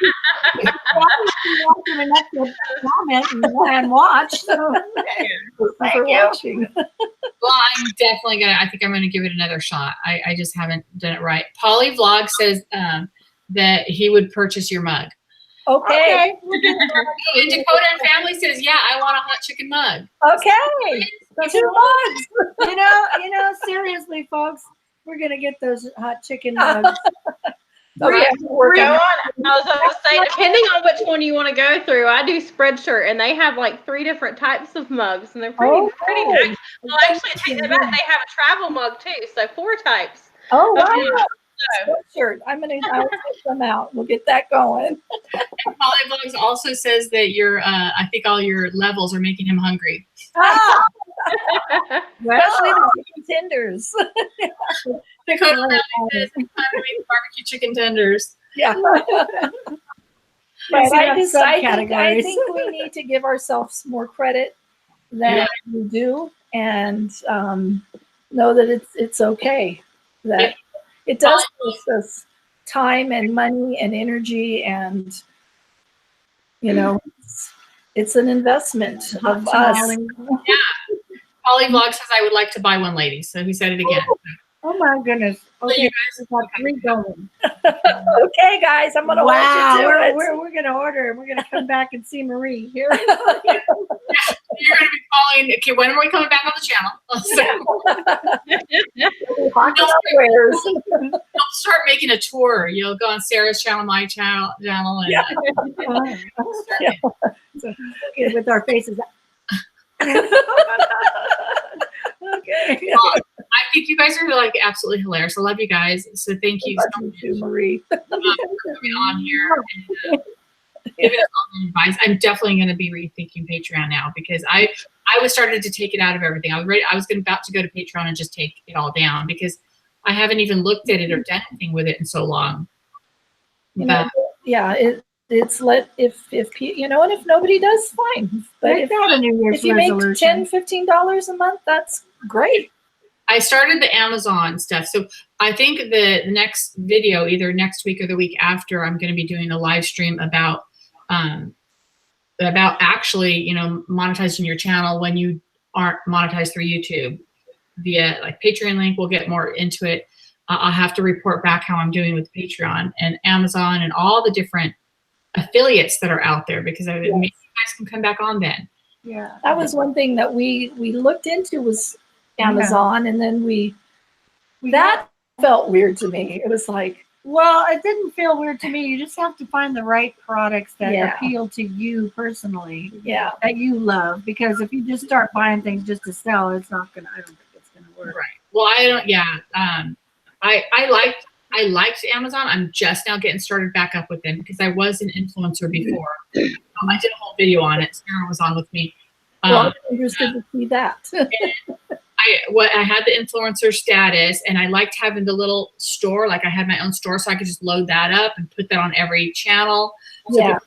S4: Comment and watch. So.
S2: Thank you for watching.
S1: Well, I'm definitely I think I'm gonna give it another shot. I just haven't done it right. Polly Vlog says that he would purchase your mug.
S2: Okay.
S1: And Dakota and Family says, yeah, I want a hot chicken mug.
S2: Okay. Two mugs.
S4: Seriously, folks, we're gonna get those hot chicken mugs.
S2: Okay.
S5: Go on. I was going to say, depending on which one you want to go through, I do Spreadshirt, and they have like 3 different types of mugs, and they're pretty nice. Well, actually, take that back. They have a travel mug too, so 4 types.
S2: Oh, wow. Sweatshirt. I'll take them out. We'll get that going.
S1: And Polly Vlogs also says that I think all your levels are making him hungry.
S2: Especially the chicken tenders.
S1: Dakota Family says, it's time to make barbecue chicken tenders.
S2: Yeah. But I think we need to give ourselves more credit than we do, and know that it's okay. That it does cost us time and money and energy, and it's an investment of us.
S1: Yeah. Polly Vlog says, I would like to buy one, lady. So he said it again.
S4: Oh my goodness. Okay,
S1: you
S4: we've got 3 going.
S2: Okay, guys, I'm gonna watch you do it.
S4: We're gonna order. We're gonna come back and see Marie here.
S1: You're going to be calling. Okay, when are we coming back on the channel? Don't start making a tour. You'll go on Sarah's channel, my channel, and
S4: With our faces.
S2: Okay.
S1: I think you guys are like absolutely hilarious. I love you guys. So thank you so much
S2: to Marie
S1: for coming on here and giving us all the advice. I'm definitely going to be rethinking Patreon now, because I was started to take it out of everything. I was about to go to Patreon and just take it all down, because I haven't even looked at it or done anything with it in so long.
S2: you know, and if nobody does, fine. But
S4: Make that a New Year's
S2: if you make
S4: resolution.
S2: $10-15 a month, that's great.
S1: I started the Amazon stuff. So I think the next video, either next week or the week after, I'm going to be doing a live stream about actually, you know, monetizing your channel when you aren't monetized through YouTube via like Patreon link. We'll get more into it. I'll have to report back how I'm doing with Patreon and Amazon and all the different affiliates that are out there, because maybe you guys can come back on then.
S4: Yeah.
S2: That was one thing that we looked into was Amazon, and then that felt weird to me. It was like,
S4: Well, it didn't feel weird to me. You just have to find the right products that
S2: Yeah.
S4: appeal to you personally,
S2: yeah,
S4: that you love. Because if you just start buying things just to sell, it's not gonna. I don't think it's gonna work.
S1: Right. Well, I don't. Yeah. I liked Amazon. I'm just now getting started back up with them because I was an influencer before. I did a whole video on it. Sarah was on with me.
S2: well, I'm interested to see that.
S1: I had the influencer status, and I liked having the little store. Like I had my own store, so I could just load that up and put that on every channel. So
S2: Yeah.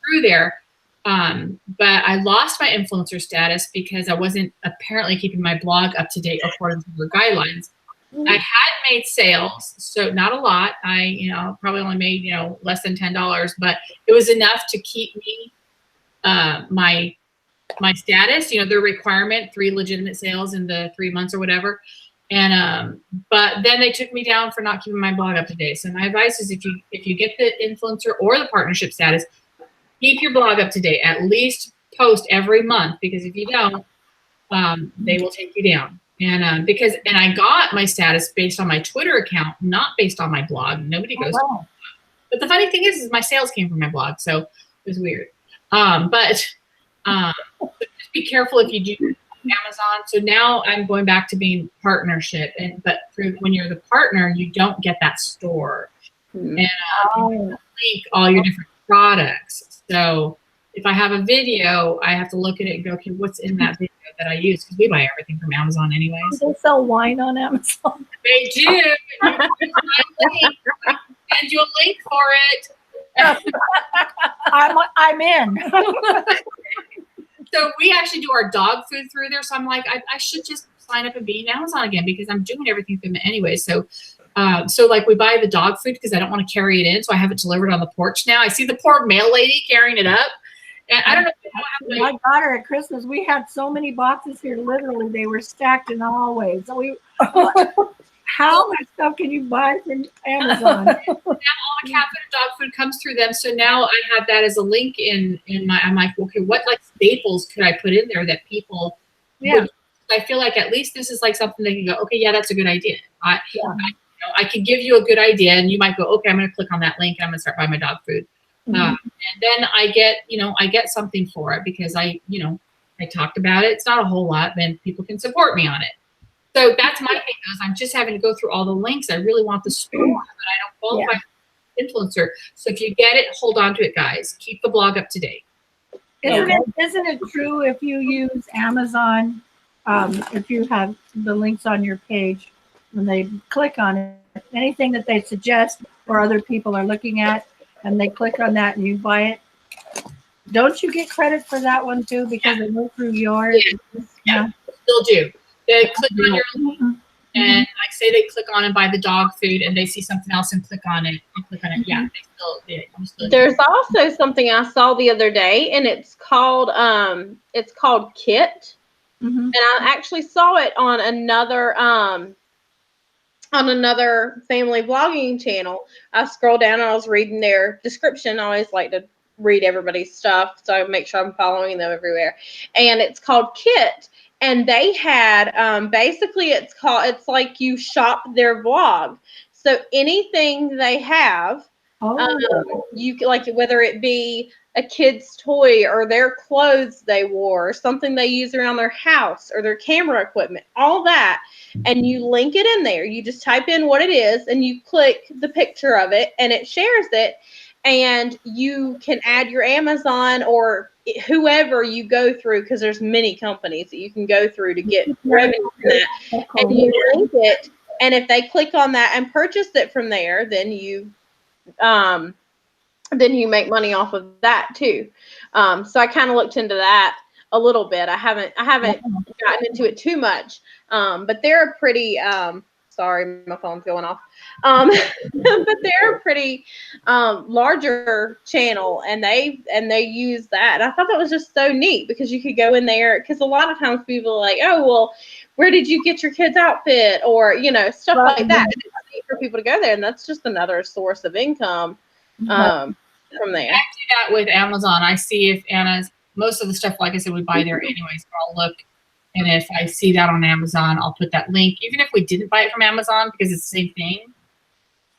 S1: through there. But I lost my influencer status because I wasn't apparently keeping my blog up to date according to their guidelines. I had made sales, so not a lot. I, you know, probably only made, you know, less than $10, but it was enough to keep me my status, you know, their requirement, 3 legitimate sales in the 3 months or whatever. And but then they took me down for not keeping my blog up to date. So my advice is if you get the influencer or the partnership status, keep your blog up to date. At least post every month, because if you don't, they will take you down. And and I got my status based on my Twitter account, not based on my blog. Nobody goes.
S2: Wow.
S1: But the funny thing is my sales came from my blog, so it was weird. But just be careful if you do Amazon. So now I'm going back to being partnership, but when you're the partner, you don't get that store and you link all your different products. So if I have a video, I have to look at it and go, okay, what's in that video that I use? Because we buy everything from Amazon anyways.
S2: Do they sell wine on Amazon?
S1: They do. Send you a link for it.
S4: I'm in.
S1: So we actually do our dog food through there. So I'm like, I should just sign up and be in Amazon again because I'm doing everything through them anyway. So like we buy the dog food because I don't want to carry it in. So I have it delivered on the porch now. I see the poor mail lady carrying it up. And I don't know.
S4: My daughter at Christmas, we had so many boxes here. Literally, they were stacked in the hallway. So how much stuff can you buy from Amazon?
S1: Now all the cat food and dog food comes through them. So now I have that as a link in my. I'm like, okay, what like staples could I put in there that people?
S4: Yeah.
S1: I feel like at least this is like something they can go, okay, yeah, that's a good idea. I could give you a good idea, and you might go, okay, I'm going to click on that link and I'm going to start buying my dog food. And then I get something for it because I talked about it. It's not a whole lot, then people can support me on it. So that's my thing. Is I'm just having to go through all the links. I really want the store, but I don't qualify as an influencer. So if you get it, hold on to it, guys. Keep the blog up to date.
S4: Isn't it true if you use Amazon, if you have the links on your page, when they click on it, anything that they suggest or other people are looking at, and they click on that and you buy it, don't you get credit for that one too because it went through yours?
S1: Yeah. Still do. They click on your link and like say they click on and buy the dog food and they see something else and click on it and click on it. Yeah, they still
S5: There's also something I saw the other day, and it's called Kit. And I actually saw it on another family blogging channel. I scrolled down and I was reading their description. I always like to read everybody's stuff, so I make sure I'm following them everywhere. And it's called Kit. And they had basically it's like you shop their blog. So anything they have, you like whether it be a kid's toy or their clothes they wore or something they use around their house or their camera equipment, all that, and you link it in there. You just type in what it is and you click the picture of it and it shares it, and you can add your Amazon or whoever you go through, because there's many companies that you can go through to get revenue from that, and you link it, and if they click on that and purchase it from there, then you then you make money off of that too. So I kind of looked into that a little bit. I haven't gotten into it too much, but they're pretty. Sorry, my phone's going off. But they're a pretty larger channel, and they use that. And I thought that was just so neat because you could go in there, because a lot of times people are like, oh well, where did you get your kid's outfit, or stuff like that. It's neat for people to go there, and that's just another source of income from there.
S1: I do that with Amazon. I see if Anna's, most of the stuff, like I said, we buy there anyways, so I'll look. And if I see that on Amazon, I'll put that link, even if we didn't buy it from Amazon, because it's the same thing.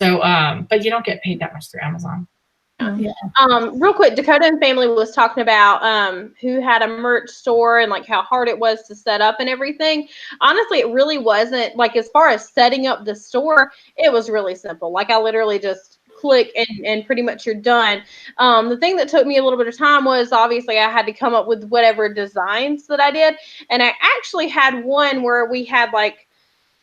S1: So, but you don't get paid that much through Amazon.
S2: Yeah.
S5: Real quick, Dakota and family was talking about who had a merch store and like how hard it was to set up and everything. Honestly, it really wasn't. Like, as far as setting up the store, it was really simple. Like, I literally just click and pretty much you're done. The thing that took me a little bit of time was, obviously, I had to come up with whatever designs that I did. And I actually had one where we had like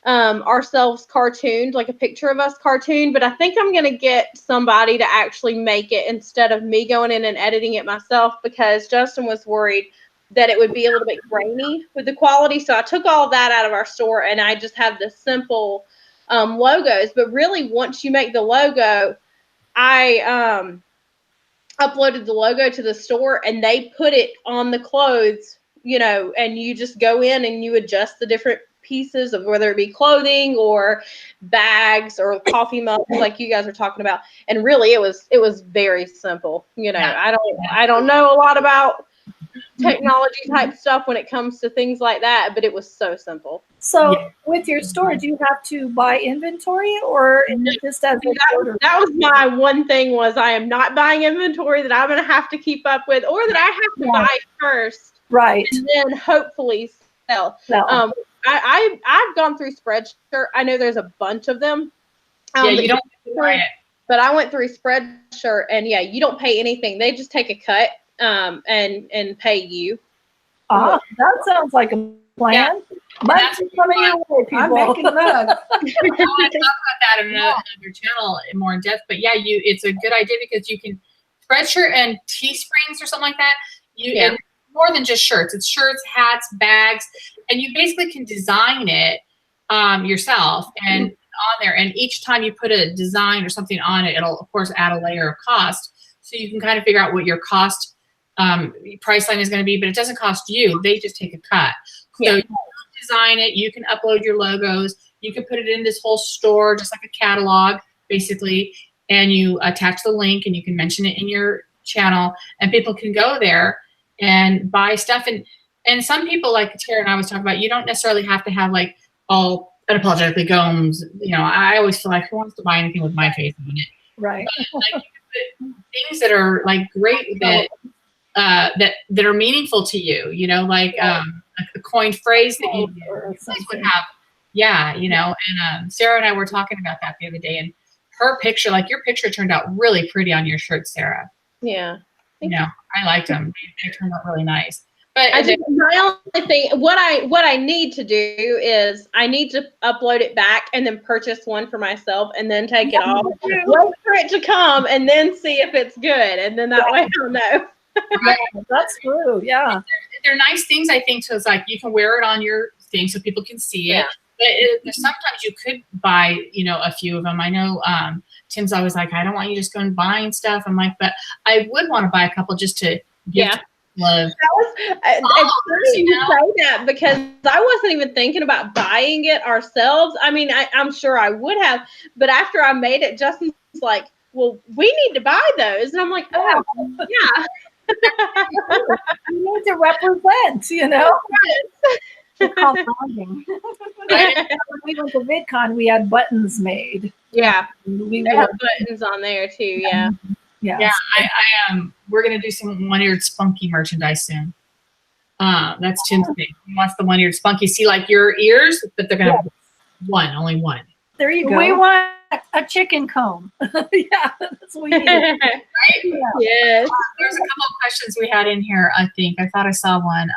S5: ourselves cartooned, like a picture of us cartooned, but I think I'm going to get somebody to actually make it instead of me going in and editing it myself, because Justin was worried that it would be a little bit grainy with the quality. So I took all of that out of our store, and I just have the simple logos. But really, once you make the logo, I uploaded the logo to the store, and they put it on the clothes, and you just go in and you adjust the different pieces of whether it be clothing or bags or coffee mugs, like you guys are talking about. And really, it was very simple. I don't know a lot about technology type stuff when it comes to things like that, but it was so simple.
S2: So with your store, do you have to buy inventory, or is it just as
S5: that was my one thing, was I am not buying inventory that I'm going to have to keep up with, or that I have to buy first,
S2: right,
S5: and then hopefully sell. I've gone through Spreadshirt. I know there's a bunch of them.
S1: You don't have to buy it.
S5: But I went through Spreadshirt, and you don't pay anything. They just take a cut and pay you.
S2: That sounds like a plan. Money's coming your way, people.
S4: I'm making love.
S1: I want to talk about that in another channel more in depth. But it's a good idea, because you can Spreadshirt and Teesprings or something like that. And more than just shirts. It's shirts, hats, bags, and you basically can design it yourself and on there. And each time you put a design or something on it, it'll of course add a layer of cost. So you can kind of figure out what your cost price line is going to be, but it doesn't cost you. They just take a cut. So you design it, you can upload your logos, you can put it in this whole store, just like a catalog, basically, and you attach the link, and you can mention it in your channel, and people can go there and buy stuff. And some people, like Tara and I was talking about, you don't necessarily have to have like all unapologetically Gomes. I always feel like, who wants to buy anything with my face on it?
S2: Right.
S1: But, like, things that are like great, that are meaningful to you, like a coined phrase that you would have. And Sarah and I were talking about that the other day, and her picture, like your picture, turned out really pretty on your shirt, Sarah.
S5: Yeah.
S1: I liked them. They turned out really nice. But
S5: my only thing, what I need to do is I need to upload it back and then purchase one for myself, and then take it off, wait for it to come, and then see if it's good, and then that way I'll know.
S2: That's true. Yeah,
S1: they're nice things, I think. So it's like you can wear it on your thing so people can see it. But sometimes you could buy, a few of them. I know Tim's always like, I don't want you just going buying stuff. I'm like, but I would want to buy a couple just to give love.
S5: It's funny you say that, because I wasn't even thinking about buying it ourselves. I mean, I'm sure I would have, but after I made it, Justin's like, well, we need to buy those. And I'm like, oh, yeah.
S2: You need to represent, It's called branding. When we went to VidCon, we had buttons made.
S5: Yeah,
S2: we
S5: have buttons on there too. Yeah.
S2: Yeah.
S1: We're gonna do some one-eared spunky merchandise soon. That's Tim's thing. He wants the one-eared spunky. See, like your ears, but they're gonna have only one.
S2: There you go.
S4: We want a chicken comb.
S2: Yeah, that's what we need.
S1: Right?
S2: Yeah.
S5: Yes.
S1: There's a couple of questions we had in here. I think I thought I saw one.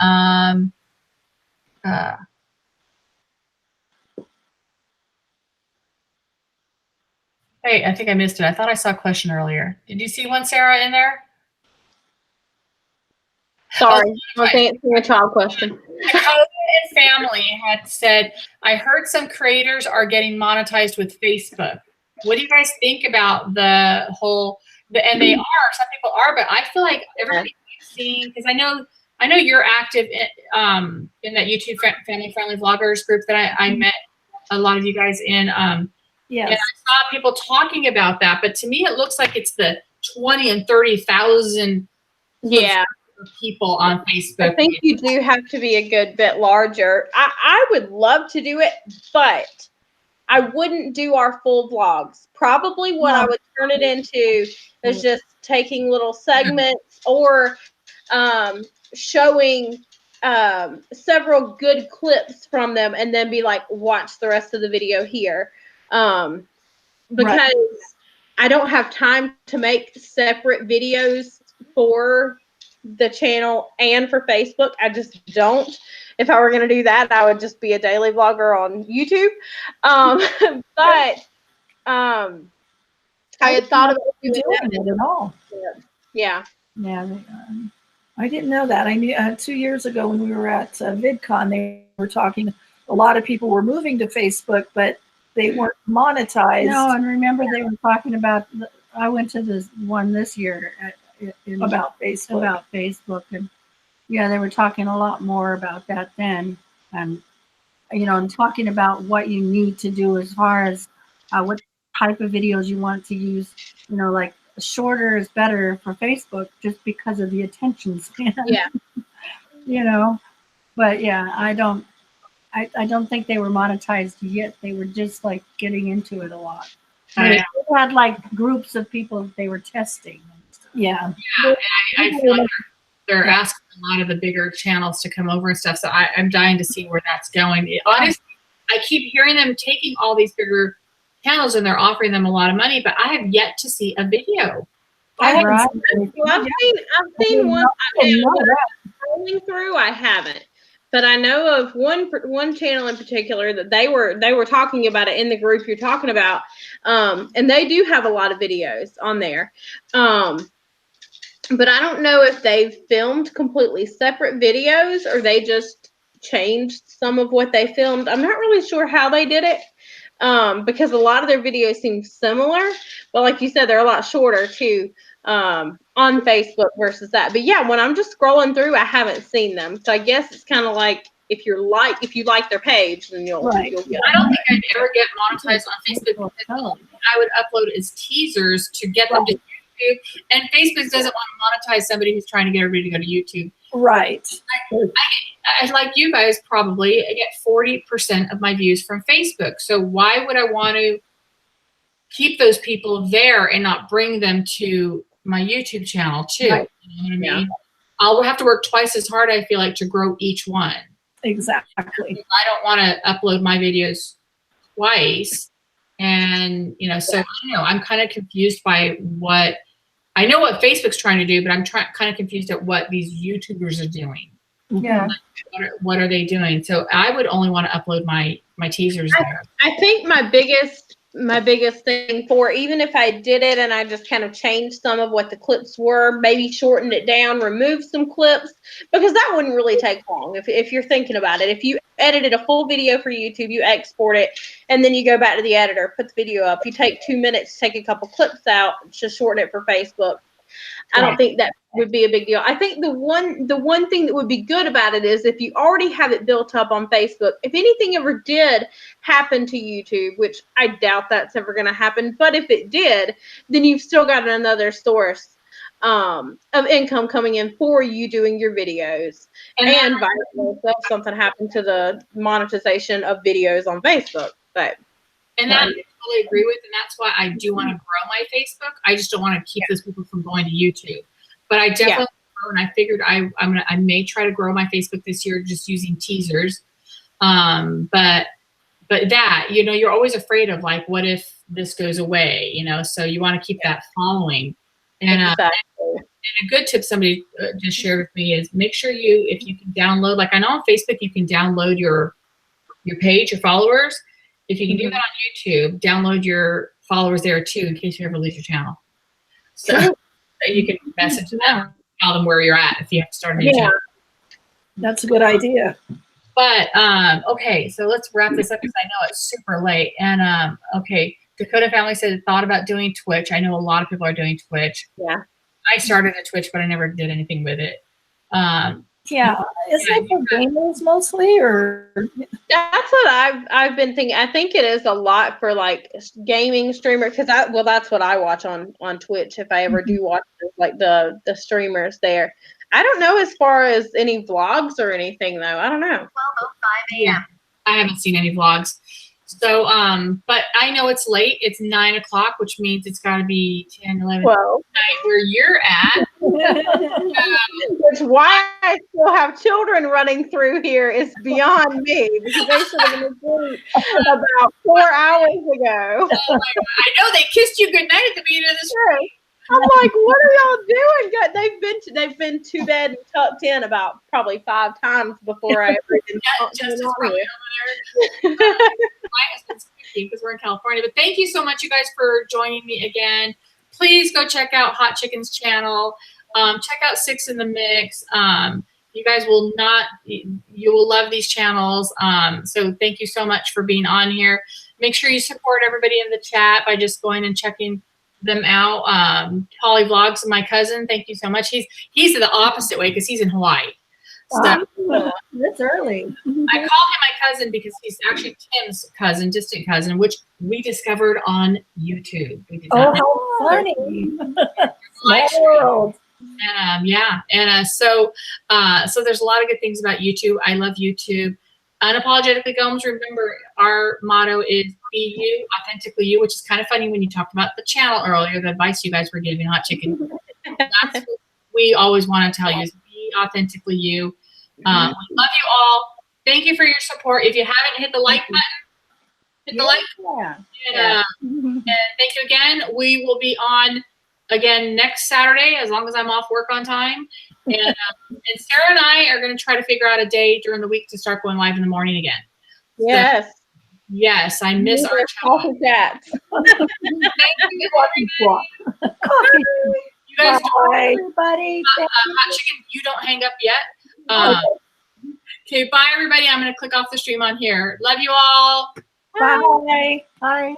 S1: Wait, I think I missed it. I thought I saw a question earlier. Did you see one, Sarah, in there?
S5: Sorry, I was answering a child question.
S1: Dakota and family had said, I heard some creators are getting monetized with Facebook. What do you guys think about the whole, and they are, some people are, but I feel like everybody keeps seeing, because I know you're active in that YouTube family friendly vloggers group that I met a lot of you guys in.
S2: Yes.
S1: And I saw people talking about that, but to me it looks like it's the 20 and 30,000 people on Facebook.
S5: I think you do have to be a good bit larger. I would love to do it, but I wouldn't do our full vlogs. Probably what I would turn it into is just taking little segments or showing several good clips from them and then be like, watch the rest of the video here. Because I don't have time to make separate videos for the channel and for Facebook. I just don't. If I were going to do that, I would just be a daily vlogger on YouTube. But I had thought about doing
S2: it at all.
S5: Yeah.
S2: Yeah. I didn't know that. I knew 2 years ago when we were at VidCon, they were talking, a lot of people were moving to Facebook, but they weren't monetized.
S4: No, and remember they were talking about, I went to this one this year
S2: about Facebook.
S4: And yeah, they were talking a lot more about that then. And, you know, and talking about what you need to do as far as what type of videos you want to use, you know, like shorter is better for Facebook just because of the attention span.
S5: Yeah.
S4: You know, but yeah, I don't think they were monetized yet. They were just like getting into it a lot. They had like groups of people that they were testing.
S2: Yeah.
S1: Yeah, and I feel like they're asking a lot of the bigger channels to come over and stuff. So I'm dying to see where that's going. Honestly, I keep hearing them taking all these bigger channels and they're offering them a lot of money, but I have yet to see a video.
S5: I've seen one. Scrolling through, I haven't. But I know of one channel in particular that they were talking about it in the group you're talking about, and they do have a lot of videos on there, but I don't know if they've filmed completely separate videos or they just changed some of what they filmed. I'm not really sure how they did it, because a lot of their videos seem similar, but like you said, they're a lot shorter too. On Facebook versus that. But yeah, when I'm just scrolling through, I haven't seen them. So I guess it's kind of like if you like their page, then you'll get them.
S1: I don't think I'd ever get monetized on Facebook because I would upload as teasers to get them to YouTube. And Facebook doesn't want to monetize somebody who's trying to get everybody to go to YouTube.
S2: Right.
S1: I like you guys probably, I get 40% of my views from Facebook. So why would I want to keep those people there and not bring them to my YouTube channel too?
S2: Right.
S1: You know what I mean? I'll have to work twice as hard, I feel like, to grow each one.
S2: Exactly.
S1: I don't want to upload my videos twice. And, you know, so I don't know, I'm kind of confused by what, I know what Facebook's trying to do, but I'm kind of confused at what these YouTubers are doing.
S4: Yeah.
S1: What are they doing? So I would only want to upload my teasers there.
S5: I think my biggest thing for, even if I did it and I just kind of changed some of what the clips were, maybe shortened it down, removed some clips, because that wouldn't really take long if you're thinking about it. If you edited a full video for YouTube, you export it, and then you go back to the editor, put the video up. You take 2 minutes to take a couple clips out, just shorten it for Facebook. I don't think that would be a big deal. I think the one thing that would be good about it is if you already have it built up on Facebook, if anything ever did happen to YouTube, which I doubt that's ever going to happen, but if it did, then you've still got another source of income coming in for you doing your videos. And vice versa, if something happened to the monetization of videos on Facebook.
S1: And that I totally agree with, and that's why I do want to grow my Facebook. I just don't want to keep those people from going to YouTube. But I definitely grow, and I figured I may try to grow my Facebook this year just using teasers. But that, you know, you're always afraid of, like, what if this goes away, you know? So you want to keep that following. And, and a good tip somebody just shared with me is make sure if you can download, like I know on Facebook you can download your page, your followers. If you can do that on YouTube, download your followers there too, in case you ever lose your channel. So you can message them, tell them where you're at if you have to start a new channel.
S2: That's a good idea.
S1: But okay, so let's wrap this up because I know it's super late. And okay, Dakota Family said thought about doing Twitch. I know a lot of people are doing Twitch.
S5: Yeah.
S1: I started a Twitch, but I never did anything with it.
S2: Yeah, isn't it for gamers mostly, or?
S5: That's what I've been thinking. I think it is a lot for like gaming streamer because that's what I watch on Twitch if I ever do watch like the streamers there. I don't know as far as any vlogs or anything though. I don't know.
S6: 12:05 a.m.
S1: I haven't seen any vlogs. So, but I know it's late. It's 9 o'clock, which means it's got to be 10, 11 night where you're at.
S5: Which why I still have children running through here is beyond me because they should have been asleep about 4 hours ago.
S1: Oh my God. I know they kissed you goodnight at the beginning of the stream.
S5: I'm like, what are y'all doing? God, they've been to bed and tucked in about probably 5 times before I ever even
S1: Justin's probably over there. My husband's cooking because we're in California. But thank you so much, you guys, for joining me again. Please go check out Hot Chicken's channel. Check out Six in the Mix. You guys will you will love these channels. So thank you so much for being on here. Make sure you support everybody in the chat by just going and checking them out. Holly Vlogs, my cousin, thank you so much. He's the opposite way because he's in Hawaii. So
S2: That's early.
S1: I call him my cousin because he's actually Tim's cousin, distant cousin, which we discovered on YouTube. We did not
S2: Oh, how funny! Small world.
S1: And so there's a lot of good things about YouTube. I love YouTube. Unapologetically Gomes, remember our motto is be you, authentically you, which is kind of funny when you talked about the channel earlier, the advice you guys were giving Hot Chicken. That's what we always want to tell you is be authentically you. We love you all. Thank you for your support. If you haven't hit the like button, hit the like button. And thank you again. We will be on again next Saturday as long as I'm off work on time. And Sarah and I are going to try to figure out a day during the week to start going live in the morning again.
S5: Yes.
S1: So, yes, I miss our
S5: coffee chats.
S1: Thank you, everybody. You guys
S2: Bye, everybody.
S1: Hot Chicken, you don't hang up yet. Okay, bye, everybody. I'm going to click off the stream on here. Love you all.
S2: Bye. Bye.